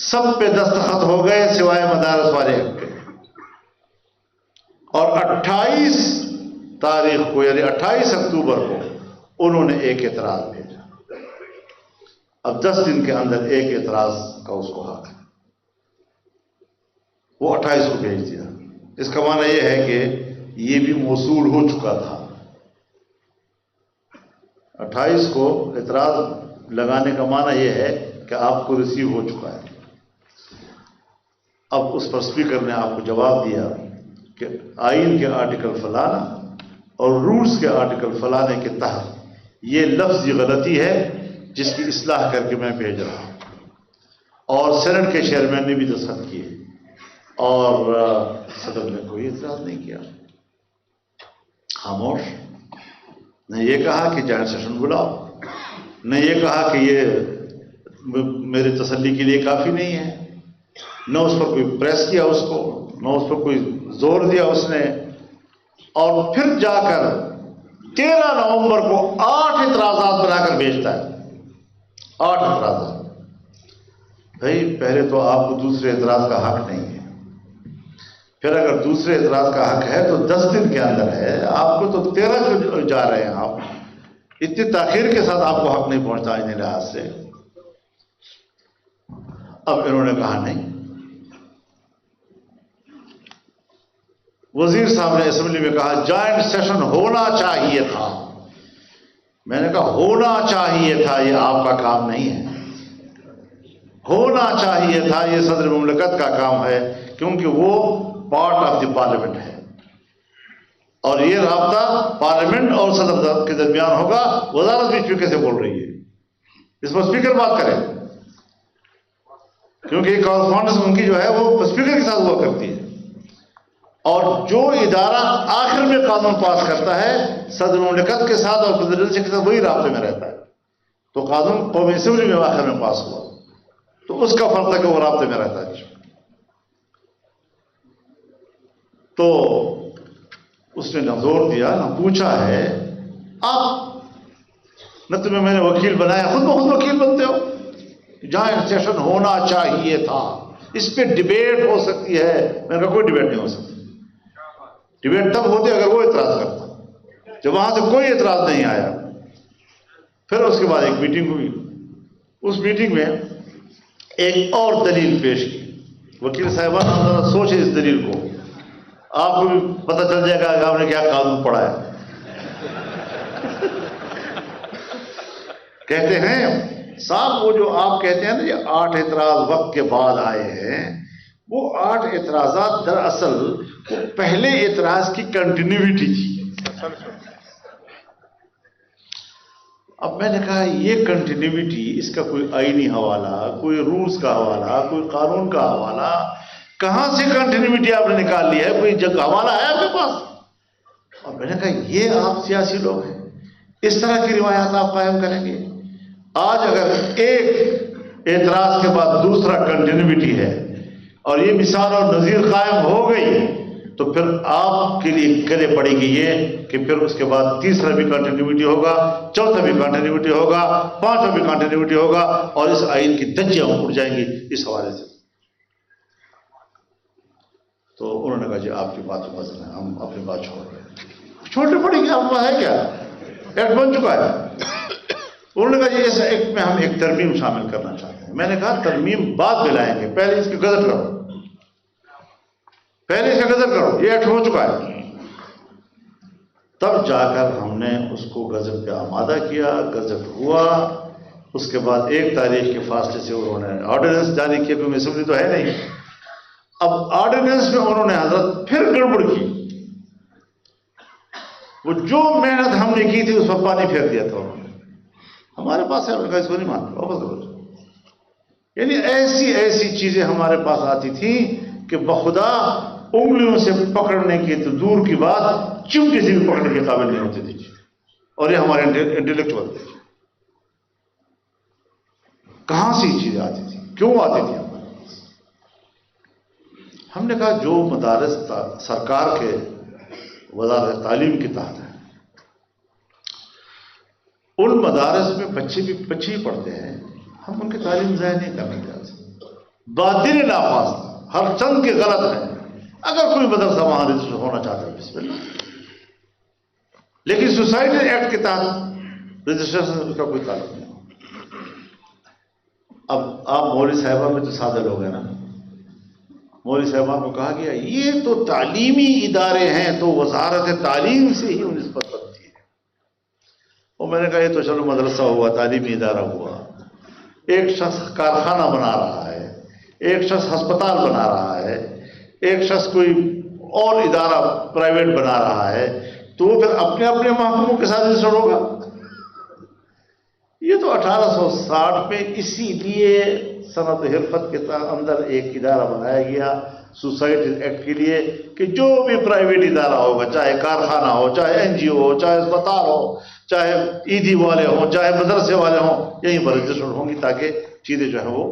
سب پہ دستخط ہو گئے سوائے مدارس والے ایکٹ کے. اور 28 تاریخ کو یعنی 28 اکتوبر کو انہوں نے ایک اعتراض بھیجا. اب 10 دن کے اندر ایک اعتراض کا اس کو حق ہے. وہ 28 کو بھیج دیا. اس کا معنی یہ ہے کہ یہ بھی موصول ہو چکا تھا. 28 کو اعتراض لگانے کا معنی یہ ہے کہ آپ کو ریسیو ہو چکا ہے. اب اس پر اسپیکر نے آپ کو جواب دیا کہ آئین کے آرٹیکل فلانا اور رولز کے آرٹیکل فلانے کے تحت یہ لفظی غلطی ہے جس کی اصلاح کر کے میں بھیج رہا ہوں. اور سینٹ کے چیئرمین نے بھی دستخط کیے اور صدر نے کوئی اعتراض نہیں کیا. خاموش. نے یہ کہا کہ جوائنٹ سیشن بلاؤ، نے یہ کہا کہ یہ میرے تسلی کے لیے کافی نہیں ہے، نہ اس پر کوئی پریس کیا اس کو، نہ اس پر کوئی زور دیا اس نے. اور پھر جا کر 13 نومبر کو 8 اعتراضات بنا کر بھیجتا ہے. 8 اعتراضات. بھائی پہلے تو آپ کو دوسرے اعتراض کا حق نہیں ہے. پھر اگر دوسرے اعتراض کا حق ہے تو 10 دن کے اندر ہے. آپ کو تو 13 کو جا رہے ہیں. آپ اتنی تاخیر کے ساتھ آپ کو حق نہیں پہنچتا ان لحاظ سے. اب انہوں نے کہا نہیں. وزیر صاحب نے اسمبلی میں کہا جوائنٹ سیشن ہونا چاہیے تھا. میں نے کہا ہونا چاہیے تھا یہ آپ کا کام نہیں ہے. ہونا چاہیے تھا یہ صدر مملکت کا کام ہے، کیونکہ وہ پارٹ آف دی پارلیمنٹ ہے اور یہ رابطہ پارلیمنٹ اور صدر کے درمیان ہوگا. وزارت بھی اسپیکر سے بول رہی ہے، اس پر اسپیکر بات کرے، کیونکہ یہ کارسپونڈنس ان کی جو ہے وہ اسپیکر کے ساتھ ہوا کرتی ہے. اور جو ادارہ آخر میں قانون پاس کرتا ہے صدر مملکت کے ساتھ اور پریزیڈنسی کے ساتھ وہی رابطے میں رہتا ہے. تو قانون قومی اسمبلی میں آخر میں پاس ہوا تو اس کا فرض ہے کہ وہ رابطے میں رہتا ہے. تو اس نے نہ زور دیا نہ پوچھا ہے. آپ نہ تمہیں میں نے وکیل بنایا، خود بخود وکیل بنتے ہو. جوائنٹ سیشن ہونا چاہیے تھا، اس پہ ڈبیٹ ہو سکتی ہے. میں نے کہا کوئی ڈبیٹ نہیں ہو سکتی. ڈبیٹ تب ہوتی اگر وہ اعتراض کرتا. جب وہاں سے کوئی اعتراض نہیں آیا پھر اس کے بعد ایک میٹنگ ہوئی. اس میٹنگ میں ایک اور دلیل پیش کی. وکیل صاحبان آپ ذرا سوچیں اس دلیل کو، آپ کو بھی پتہ چل جائے گا کہ آپ نے کیا قانون پڑھا ہے. کہتے ہیں صاحب وہ جو آپ کہتے ہیں نا یہ 8 اعتراض وقت کے بعد آئے ہیں، وہ 8 اعتراضات دراصل وہ پہلے اعتراض کی کنٹینیوٹی تھی. اب میں نے کہا یہ کنٹینیوٹی، اس کا کوئی آئینی حوالہ، کوئی رولز کا حوالہ، کوئی قانون کا حوالہ، کہاں سے کنٹینیوٹی آپ نے نکال لی ہے؟ کوئی جگہ حوالہ ہے آپ کے پاس؟ اور میں نے کہا یہ آپ سیاسی لوگ ہیں، اس طرح کی روایات آپ قائم کریں گے؟ آج اگر ایک اعتراض کے بعد دوسرا کنٹینیوٹی ہے اور یہ مثال اور نظیر قائم ہو گئی تو پھر آپ کے لیے گلے پڑے گی یہ کہ پھر اس کے بعد تیسرا بھی کنٹینیوٹی ہوگا، چوتھا بھی کنٹینیوٹی ہوگا، پانچواں بھی کنٹینیوٹی ہوگا اور اس آئین کی دھجیاں اڑ جائیں گی اس حوالے سے. تو انہوں نے کہا جی آپ کی بات وزن ہے، ہم اپنی بات چھوڑ رہے ہیں. چھوٹی پڑی گی آپ ہے کیا؟ ایکٹ بن چکا ہے. انہوں نے کہا جی اس ایکٹ میں ہم ایک ترمیم شامل کرنا چاہتے ہیں. میں نے کہا ترمیم بعد میں لائیں گے، پہلے اس کی گزر کرو، پہلے اس کا گزر کرو، یہ ایکٹ ہو چکا ہے. تب جا کر ہم نے اس کو گزٹ پہ آمادہ کیا، گزٹ ہوا. اس کے بعد 1 تاریخ کے فاصلے سے انہوں نے آرڈیننس جاری کیا، کیونکہ اسمبلی تو ہے نہیں. اب آرڈیننس میں انہوں نے حضرت پھر گڑبڑ کی. وہ جو محنت ہم نے کی تھی اس پر پانی پھیر دیا تھا انہوں نے. ہمارے پاس ہے، انہوں نے کہا اس کو نہیں مانتے، واپس کرو. یعنی ایسی ایسی چیزیں ہمارے پاس آتی تھیں کہ بخدا انگلیوں سے پکڑنے کی تو دور کی بات، چمٹی سے بھی پکڑنے کے قابل نہیں ہوتی تھی. اور یہ ہمارے انٹلیکچوئل تھے. کہاں سے یہ چیزیں آتی تھی، کیوں آتی تھی ہمارے پاس؟ ہم نے کہا جو مدارس سرکار کے وزارت تعلیم کے تحت ہیں، ان مدارس میں بچے بھی بچے ہی پڑھتے ہیں، ہم ان کی تعلیم ضائع نہیں کرنا چاہتے. بادل نافاذ ہر چند کے غلط ہیں. اگر کوئی مدرسہ وہاں رجسٹر ہونا چاہتا ہے بسم اللہ. لیکن سوسائٹی ایکٹ کے تحت رجسٹریشن اس کا کوئی تعلق نہیں. اب آپ مولوی صاحبہ میں تو سادہ لوگ ہیں نا، مولوی صاحبہ کو کہا گیا یہ تو تعلیمی ادارے ہیں تو وزارت تعلیم سے ہی نسبت بنتی ہے. اور میں نے کہا یہ تو چلو مدرسہ ہوا، تعلیمی ادارہ ہوا، ایک شخص کارخانہ بنا رہا ہے، ایک شخص ہسپتال بنا رہا ہے، ایک شخص کوئی اور ادارہ پرائیویٹ بنا رہا ہے، تو وہ پھر اپنے اپنے محکوموں کے ساتھ رجسٹرڈ ہوگا. یہ تو 1860 میں اسی لیے صنعت حرفت کے اندر ایک ادارہ بنایا گیا سوسائٹی ایکٹ کے لیے کہ جو بھی پرائیویٹ ادارہ ہوگا، چاہے کارخانہ ہو، چاہے این جی او ہو، چاہے اسپتال ہو، چاہے عیدی والے ہوں، چاہے مدرسے والے ہوں، یہیں پر رجسٹرڈ ہوں گی تاکہ چیزیں جو ہیں وہ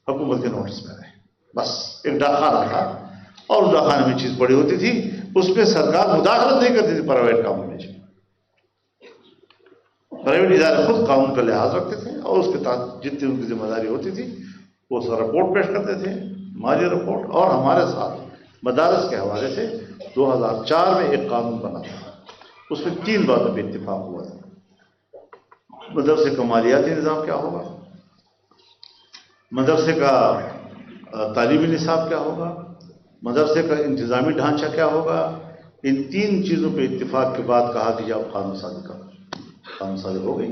حکومت کے نوٹس میں رہیں. بس ایک ڈاکخانہ تھا اور اس ڈاکخانے میں چیز پڑی ہوتی تھی، اس میں سرکار مداخلت نہیں کرتی تھی پرائیویٹ کاموں میں. پرائیویٹ ادارے خود قانون کا لحاظ رکھتے تھے اور اس کے تحت جتنی ان کی ذمہ داری ہوتی تھی وہ سب رپورٹ پیش کرتے تھے، مالی رپورٹ. اور ہمارے ساتھ مدارس کے حوالے سے 2004 میں ایک قانون بنا تھا، اس میں 3 باتوں پہ اتفاق ہوا تھا. مدرسے کا مالیاتی نظام کیا ہوگا، مدرسے کا تعلیمی نصاب کیا ہوگا، مدرسے کا انتظامی ڈھانچہ کیا ہوگا. ان 3 چیزوں پہ اتفاق کے بعد کہا کہ اب قانون سازی کرو. قانون سازی ہو گئی،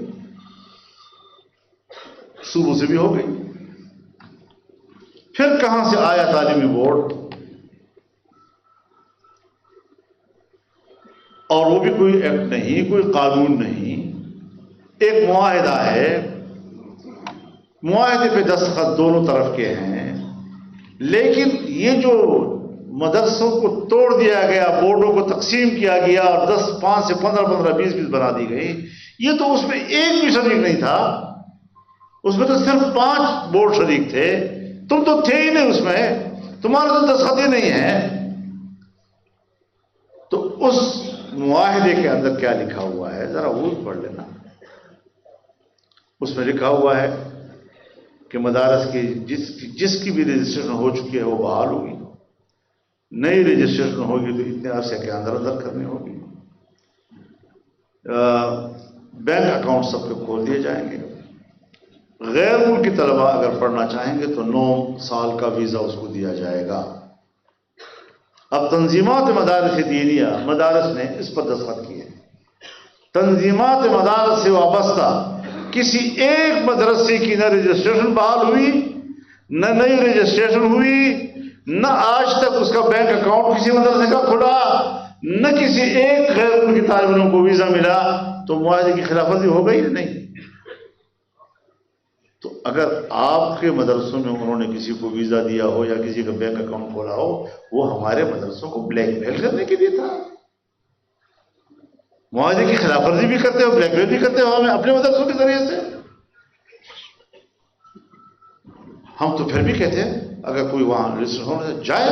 صوبوں سے بھی ہو گئی. پھر کہاں سے آیا تعلیمی بورڈ، اور وہ بھی کوئی ایکٹ نہیں، کوئی قانون نہیں، ایک معاہدہ ہے. معاہدے پہ دستخط دونوں طرف کے ہیں، لیکن یہ جو مدرسوں کو توڑ دیا گیا، بورڈوں کو تقسیم کیا گیا اور 5 سے 15 20 بنا دی گئی، یہ تو اس میں ایک بھی شریک نہیں تھا. اس میں تو صرف 5 بورڈ شریک تھے، تم تو تھے ہی نہیں اس میں، تمہارے تو دستخط ہی نہیں ہے. تو اس معاہدے کے اندر کیا لکھا ہوا ہے ذرا وہ پڑھ لینا. اس میں لکھا ہوا ہے کہ مدارس کی جس کی بھی رجسٹریشن ہو چکی ہے وہ بحال ہوگی، نئی رجسٹریشن ہوگی تو اتنے عرصے کے اندر کرنی ہوگی. بینک اکاؤنٹ سب کے کھول دیے جائیں گے. غیر ملکی طلباء اگر پڑھنا چاہیں گے تو 9 سال کا ویزا اس کو دیا جائے گا. اب تنظیمات مدارس دینیہ، مدارس نے اس پر دستخط کیے. تنظیمات مدارس سے وابستہ کسی ایک مدرسے کی نہ رجسٹریشن بحال ہوئی، نہ نئی رجسٹریشن ہوئی، نہ آج تک اس کا بینک اکاؤنٹ کسی مدرسے کا کھلا، نہ کسی ایک غیر ملکی طالب علم کو ویزا ملا. تو معاہدے کی خلاف ورزی ہو گئی یا نہیں؟ تو اگر آپ کے مدرسوں میں انہوں نے کسی کو ویزا دیا ہو یا کسی کا بینک اکاؤنٹ کھولا ہو، وہ ہمارے مدرسوں کو بلیک میل کرنے کے لیے تھا. معاہدے کی خلاف ورزی بھی کرتے ہو، بلیک میل بھی کرتے ہو ہمیں اپنے مدرسوں کے ذریعے سے. ہم تو پھر بھی کہتے ہیں اگر کوئی وہاں رجسٹر ہونا جائے.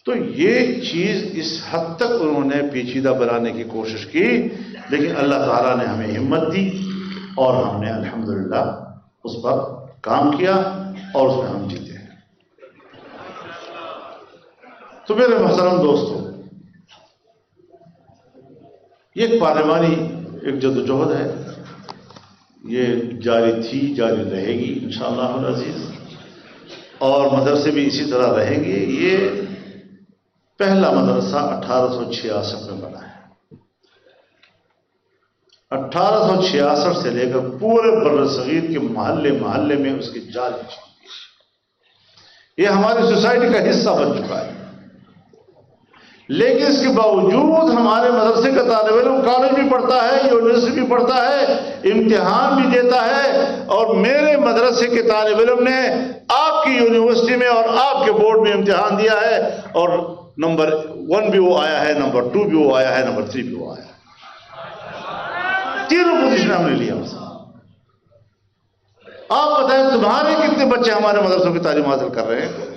تو یہ چیز اس حد تک انہوں نے پیچیدہ بنانے کی کوشش کی، لیکن اللہ تعالیٰ نے ہمیں ہمت دی اور ہم نے الحمدللہ اس پر کام کیا اور اس میں ہم جیتے ہیں. تو میرے محترم دوستو، یہ ایک پارلیمانی ایک جدوجہد ہے، یہ جاری تھی، جاری رہے گی انشاءاللہ العزیز، اور مدرسے بھی اسی طرح رہیں گے. یہ پہلا مدرسہ 1866 میں بنا ہے. 1866 سے لے کر پورے برصغیر کے محلے محلے میں اس کی جاری چلی. یہ ہماری سوسائٹی کا حصہ بن چکا ہے. لیکن اس کے باوجود ہمارے مدرسے کا طالب علم کالج بھی پڑھتا ہے، یونیورسٹی بھی پڑھتا ہے، امتحان بھی دیتا ہے. اور میرے مدرسے کے طالب علم نے آپ کی یونیورسٹی میں اور آپ کے بورڈ میں امتحان دیا ہے، اور نمبر 1 بھی وہ آیا ہے، نمبر 2 بھی وہ آیا ہے، نمبر 3 بھی وہ آیا ہے. 3 پوزیشن ہم نے لیا. آپ بتائیں تمہارے کتنے بچے ہمارے مدرسوں کی تعلیم حاصل کر رہے ہیں؟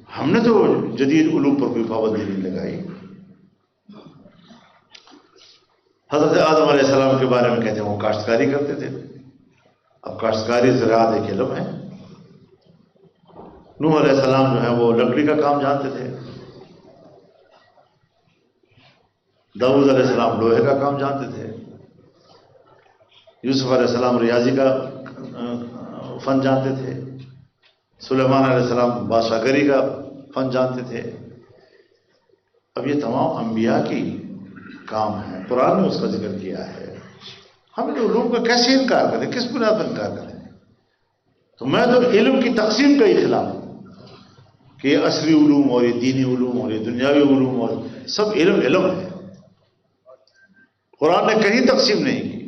ہم نے تو جدید علوم پر کوئی پابندی نہیں لگائی. حضرت آدم علیہ السلام کے بارے میں کہتے ہیں وہ کاشتکاری کرتے تھے. اب کاشتکاری زراعت ایک علم ہے. نوح علیہ السلام جو ہے وہ لکڑی کا کام جانتے تھے. داؤد علیہ السلام لوہے کا کام جانتے تھے، یوسف علیہ السلام ریاضی کا فن جانتے تھے، سلیمان علیہ السلام بادشاہ گری کا فن جانتے تھے۔ اب یہ تمام انبیاء کی کام ہے، قرآن نے اس کا ذکر کیا ہے۔ ہم ان علوم کا کیسے انکار کریں، کس بنیاد پر انکار کریں؟ تو میں تو علم کی تقسیم کا ہی خلاف ہوں کہ یہ عصری علوم اور یہ دینی علوم اور یہ دنیاوی علوم اور سب علم ہے۔ قرآن نے کہیں تقسیم نہیں کی۔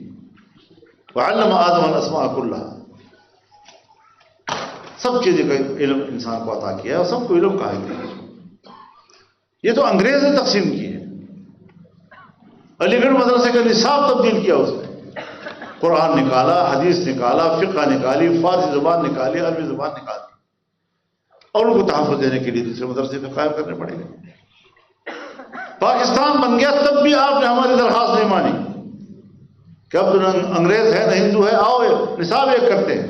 وعلم آدم الاسماء کلها، سب چیزیں کا علم انسان کو عطا کیا ہے اور سب کو علم کہا گیا۔ یہ تو انگریز نے تقسیم کی ہے۔ علی گڑھ مدرسے کا نصاب تبدیل کیا اس نے، قرآن نکالا، حدیث نکالا، فقہ نکالی، فارسی زبان نکالی، عربی زبان نکالی، اور ان کو تحفظ دینے کے لیے دوسرے مدرسے کو قائم کرنے پڑے گا۔ پاکستان بن گیا تب بھی آپ نے ہماری درخواست نہیں مانی کہ اب تو انگریز ہے نہ ہندو ہے، آؤ نصاب ایک کرتے ہیں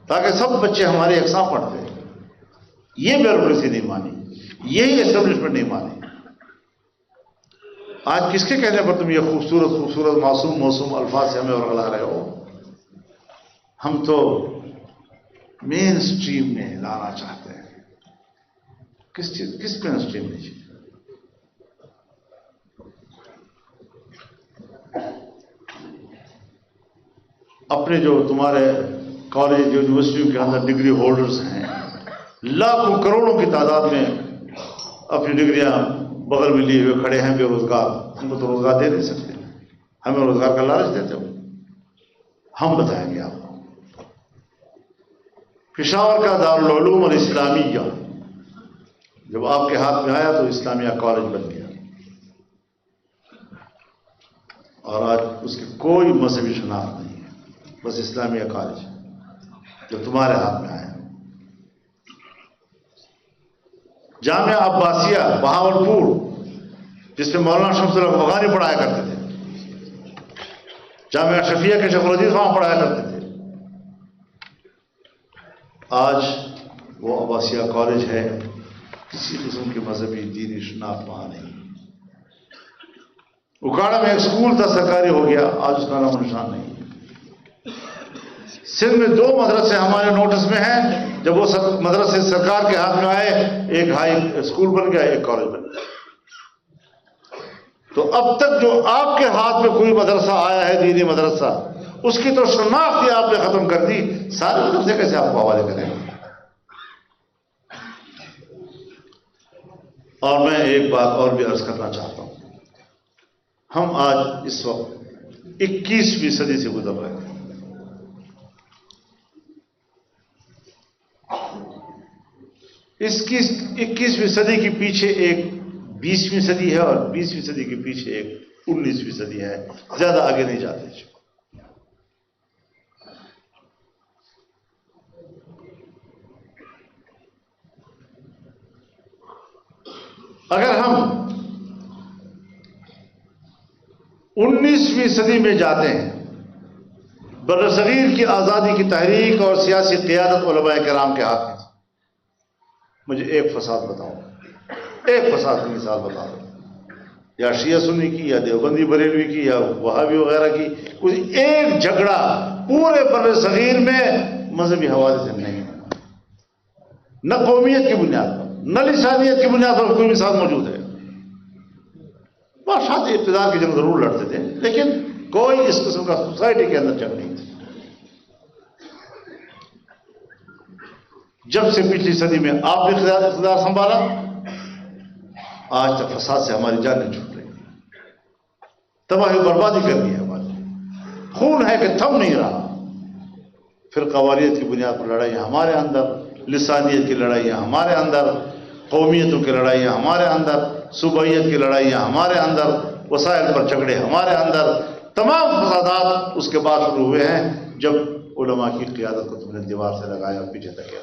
تاکہ سب بچے ہمارے یکساں پڑھتے ہیں۔ یہ بیوروکریسی نہیں مانی، یہی اسٹیبلشمنٹ نہیں مانی۔ آج کس کے کہنے پر تم یہ خوبصورت معصوم الفاظ سے ہمیں ورگلا رہے ہو؟ ہم تو مین سٹریم میں لانا چاہتے ہیں۔ کس مین سٹریم میں؟ اپنے جو تمہارے کالج یونیورسٹیوں کے اندر ڈگری ہولڈرز ہیں، لاکھوں کروڑوں کی تعداد میں اپنی ڈگریاں بغل میں لیے ہوئے کھڑے ہیں، بے روزگار، ان کو تو روزگار دے نہیں سکتے، ہمیں روزگار کا لالچ دیتے ہو۔ ہم بتائیں گے آپ کو۔ پشاور کا دارالعلوم الاسلامیہ جب آپ کے ہاتھ میں آیا تو اسلامیہ کالج بن گیا، اور آج اس کی کوئی مذہبی شناخت نہیں ہے، بس اسلامیہ کالج جو تمہارے ہاتھ میں آیا۔ جامعہ عباسیہ بہاولپور جس میں مولانا شمس الحق افغانی پڑھایا کرتے تھے، جامعہ شفیہ کے شیخ العزیز وہاں پڑھایا کرتے تھے، آج وہ عباسیہ کالج ہے، کسی قسم کی مذہبی دینی شناخت وہاں نہیں۔ اکاڑا میں ایک سکول تھا، سرکاری ہو گیا، آج اس کا نام و نشان نہیں۔ سندھ میں 2 مدرسے ہمارے نوٹس میں ہیں، جب وہ مدرسے سرکار کے ہاتھ میں آئے، ایک ہائی اسکول بن گیا، ایک کالج بن گیا۔ تو اب تک جو آپ کے ہاتھ میں کوئی مدرسہ آیا ہے دینی مدرسہ، اس کی تو شناخت ہی آپ نے ختم کر دی، سارے مدرسے کیسے آپ کو حوالے کریں؟ اور میں ایک بات اور بھی عرض کرنا چاہتا ہوں، ہم آج اس وقت 21ویں صدی سے گزر رہے ہیں۔ 21ویں صدی کے پیچھے ایک 20ویں صدی ہے، اور 20ویں صدی کے پیچھے ایک 19ویں صدی ہے، زیادہ آگے نہیں جاتے۔ اگر ہم 19ویں صدی میں جاتے ہیں، برصغیر کی آزادی کی تحریک اور سیاسی قیادت علماء کرام کے ہاتھ میں، مجھے ایک فساد بتاؤ، ایک فساد کی مثال بتا دو، یا شیعہ سنی کی، یا دیوبندی بریلوی کی، یا وہابی وغیرہ کی، کوئی ایک جھگڑا پورے برصغیر میں مذہبی حوالے سے نہیں، نہ قومیت کی بنیاد پر، نہ لسانیت کی بنیاد پر کوئی مثال موجود ہے۔ بادشاہ اقتدار کی جنگ ضرور لڑتے تھے، لیکن کوئی اس قسم کا سوسائٹی کے اندر جنگ نہیں تھی۔ جب سے پچھلی صدی میں آپ نے اقتدار سنبھالا، آج تک فساد سے ہماری جانیں چھوٹ رہی، تباہی بربادی کر دی ہے ہماری، خون ہے کہ تھم نہیں رہا۔ پھر قواریت کی بنیاد پر لڑائیاں ہمارے اندر، لسانیت کی لڑائیاں ہمارے اندر، قومیتوں کی لڑائیاں ہمارے اندر، صوبائیت کی لڑائیاں ہمارے اندر، وسائل پر جھگڑے ہمارے اندر، تمام فسادات اس کے بعد شروع ہوئے ہیں جب علماء کی قیادت کو تم نے دیوار سے لگایا اور پیچھے تک کیا۔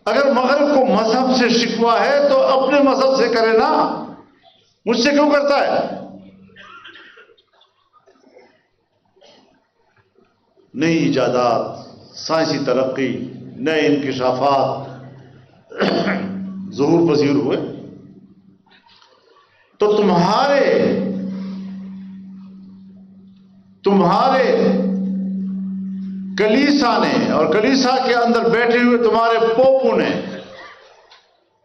اگر مغرب کو مذہب سے شکوہ ہے تو اپنے مذہب سے کرے نا، مجھ سے کیوں کرتا ہے؟ نئی ایجادات، سائنسی ترقی، نئے انکشافات، ظہور پذیر ہوئے، تو تمہارے کلیسا نے اور کلیسا کے اندر بیٹھے ہوئے تمہارے پوپوں نے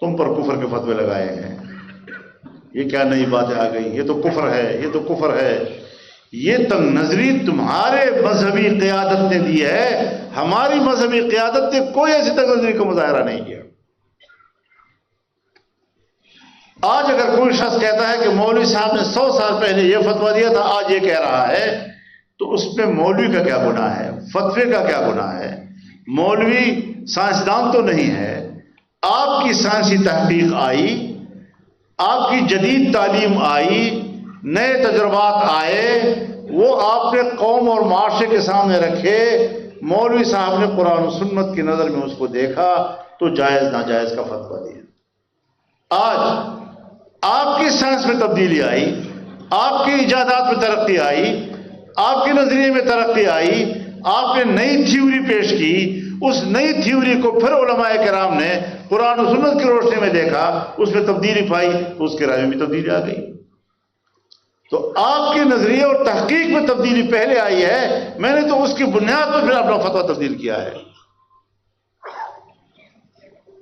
تم پر کفر کے فتوے لگائے ہیں. یہ کیا نئی باتیں آ گئی، یہ تو کفر ہے، یہ تو کفر ہے. یہ تنگ نظری تمہارے مذہبی قیادت نے دی ہے، ہماری مذہبی قیادت نے کوئی ایسی تنگ نظری کا مظاہرہ نہیں کیا. آج اگر کوئی شخص کہتا ہے کہ مولوی صاحب نے 100 سال پہلے یہ فتویٰ دیا تھا، آج یہ کہہ رہا ہے، تو اس میں مولوی کا کیا گناہ ہے، فتوے کا کیا گناہ ہے؟ مولوی سائنسدان تو نہیں ہے. آپ کی سائنسی تحقیق آئی، آپ کی جدید تعلیم آئی، نئے تجربات آئے، وہ آپ نے قوم اور معاشرے کے سامنے رکھے. مولوی صاحب نے قرآن و سنت کی نظر میں اس کو دیکھا تو جائز ناجائز کا فتویٰ دیا. آج آپ کی سائنس میں تبدیلی آئی، آپ کی ایجادات میں ترقی آئی، آپ کے نظریے میں ترقی آئی، آپ نے نئی تھیوری پیش کی. اس نئی تھیوری کو پھر علماء کرام نے قرآن و سنت کی روشنی میں دیکھا، اس میں تبدیلی پائی تو اس کے رائے میں بھی تبدیلی آ گئی. تو آپ کے نظریے اور تحقیق میں تبدیلی پہلے آئی ہے، میں نے تو اس کی بنیاد پر پھر اپنا فتویٰ تبدیل کیا ہے.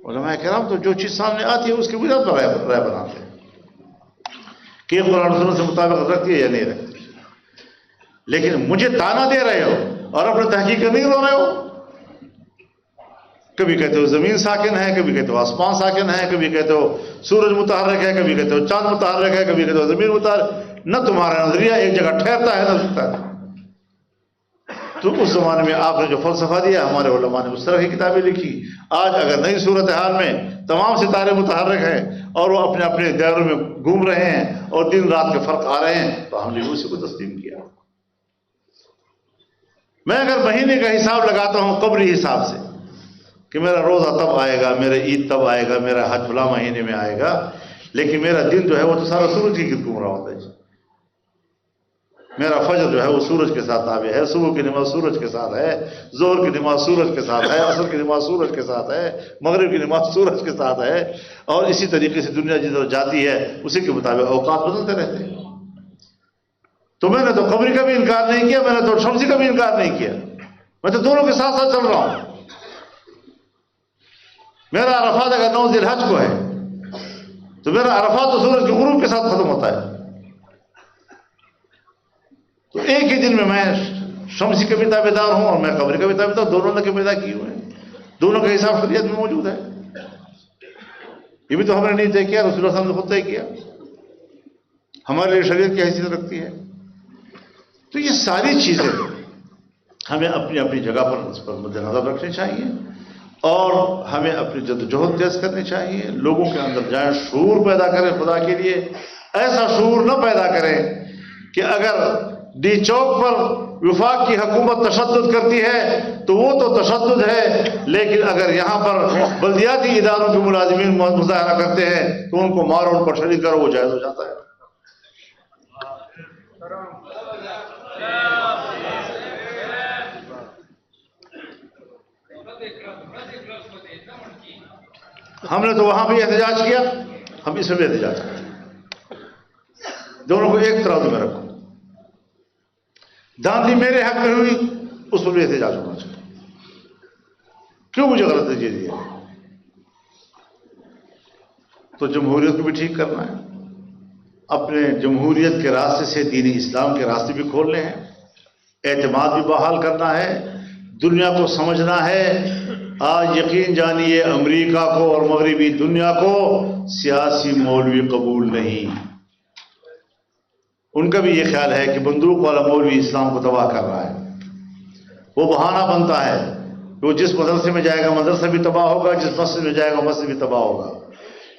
علماء کرام تو جو چیز سامنے آتی ہے اس کی بنیاد پر رائے بناتے ہیں کہ یہ قرآن و سنت سے مطابقت رکھتی ہے یا نہیں رکھتی. لیکن مجھے تانا دے رہے ہو اور اپنے تحقیق کا نہیں رو رہے ہو. کبھی کہتے ہو زمین ساکن ہے، کبھی کہتے ہو آسمان ساکن ہے، کبھی کہتے ہو سورج متحرک ہے، کبھی کہتے ہو چاند متحرک ہے، کبھی کہتے ہو زمین متحرک. نہ تمہارا نظریہ ایک جگہ ٹھہرتا ہے نہ رکتا ہے. تو اس زمانے میں آپ نے جو فلسفہ دیا، ہمارے علماء نے اس طرح کی کتابیں لکھی. آج اگر نئی صورتحال میں تمام ستارے متحرک ہیں اور وہ اپنے اپنے دائروں میں گھوم رہے ہیں اور دن رات کے فرق آ رہے ہیں، تو ہم نے اسی کو تسلیم کیا. میں اگر مہینے کا حساب لگاتا ہوں قبری حساب سے کہ میرا روزہ تب آئے گا، میرا عید تب آئے گا، میرا حج فلاں مہینے میں آئے گا، لیکن میرا دن جو ہے وہ تو سارا سورج کی گرد گھوم رہا ہوتا ہے. میرا فجر جو ہے وہ سورج کے ساتھ تابع ہے، صبح کی نماز سورج کے ساتھ ہے، ظہر کی نماز سورج کے ساتھ ہے، عصر کی نماز سورج کے ساتھ ہے، مغرب کی نماز سورج کے ساتھ ہے. اور اسی طریقے سے دنیا جس طرح جاتی ہے اسی کے مطابق اوقات بدلتے رہتے ہیں. تو میں نے تو قبری کا بھی انکار نہیں کیا، میں نے تو شمسی کا بھی انکار نہیں کیا، میں تو دونوں کے ساتھ ساتھ چل رہا ہوں. میرا عرفات اگر 9 ذی الحج کو ہے تو میرا عرفات تو سورج کے غروب کے ساتھ ختم ہوتا ہے. تو ایک ہی دن میں شمسی کا بھی تابع دار ہوں اور میں قبری کا بھی تابع دار، دونوں نے کے پیدا کیے ہوئے ہیں، دونوں کا حساب شریعت میں موجود ہے. یہ بھی تو ہم نے نہیں طے کیا، رسول اللہ صلی اللہ علیہ وسلم نے خود طے کیا. ہمارے لیے شریعت کی حیثیت رکھتی ہے. تو یہ ساری چیزیں ہمیں اپنی اپنی جگہ پر اس پر مد نظر رکھنی چاہیے اور ہمیں اپنی جدوجہد تیز کرنی چاہیے. لوگوں کے اندر جائیں، شعور پیدا کریں خدا کے لیے. ایسا شعور نہ پیدا کریں کہ اگر ڈی چوک پر وفاق کی حکومت تشدد کرتی ہے تو وہ تو تشدد ہے، لیکن اگر یہاں پر بلدیاتی اداروں کے ملازمین مظاہرہ کرتے ہیں تو ان کو مارو، ان پر شریک کرو، وہ جائز ہو جاتا ہے. ہم نے تو وہاں بھی احتجاج کیا، ہم اس میں بھی احتجاج کریں. دونوں کو ایک ترازو میں رکھو. دھاندلی میرے حق میں ہوئی، اس پر بھی احتجاج ہونا چاہیے. کیوں مجھے غلط نتیجے دیے؟ تو جمہوریت کو بھی ٹھیک کرنا ہے، اپنے جمہوریت کے راستے سے دینی اسلام کے راستے بھی کھولنے ہیں، اعتماد بھی بحال کرنا ہے، دنیا کو سمجھنا ہے. آج یقین جانیے امریکہ کو اور مغربی دنیا کو سیاسی مولوی قبول نہیں. ان کا بھی یہ خیال ہے کہ بندوق والا مولوی اسلام کو تباہ کر رہا ہے. وہ بہانہ بنتا ہے کہ وہ جس مدرسے میں جائے گا مدرسہ بھی تباہ ہوگا، جس مسجد میں جائے گا مسجد بھی تباہ ہوگا.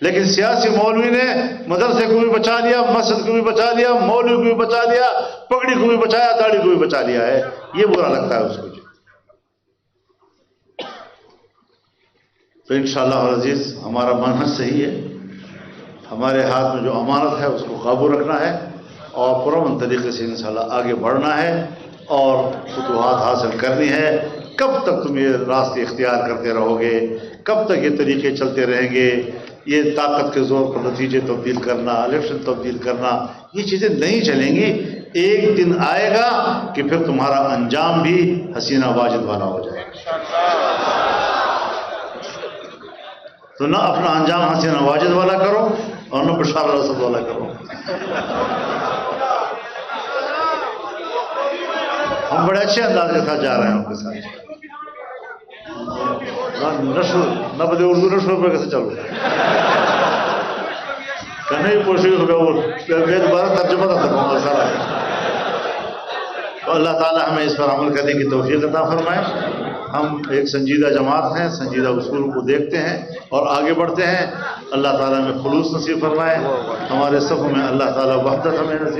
لیکن سیاسی مولوی نے مدرسے کو بھی بچا لیا، مسجد کو بھی بچا لیا، مولوی کو بھی بچا لیا، پگڑی کو بھی بچایا، داڑھی کو بھی بچا لیا ہے. یہ برا لگتا ہے اس کو. تو انشاءاللہ العزیز ہمارا منہج صحیح ہے. ہمارے ہاتھ میں جو امانت ہے اس کو قابو رکھنا ہے اور پرامن طریقے سے انشاءاللہ آگے بڑھنا ہے اور فتوحات حاصل کرنی ہے. کب تک تم یہ راستے اختیار کرتے رہو گے؟ کب تک یہ طریقے چلتے رہیں گے؟ یہ طاقت کے زور پر نتیجے تبدیل کرنا، الیکشن تبدیل کرنا، یہ چیزیں نہیں چلیں گی. ایک دن آئے گا کہ پھر تمہارا انجام بھی حسینہ واجد والا ہو جائے گا. تو نہ اپنا انجام حسینہ واجد والا کرو اور نہ بشار الاسد والا کرو. ہم بڑے اچھے انداز کے ساتھ جا رہے ہیں ان کے ساتھ. نشر نہ بولے اردو نشر پہ کیسے چلو کرنے کی کوشش میں دوبارہ ترجمہ نہ کروں گا سارا. تو اللہ تعالیٰ ہمیں اس پر عمل کرنے کی توفیق عطا فرمائے. ہم ایک سنجیدہ جماعت ہیں، سنجیدہ اصول کو دیکھتے ہیں اور آگے بڑھتے ہیں. اللہ تعالیٰ ہمیں خلوص نصیب فرمائے. ہمارے صف میں اللہ تعالیٰ وحدت ہمیں نصیب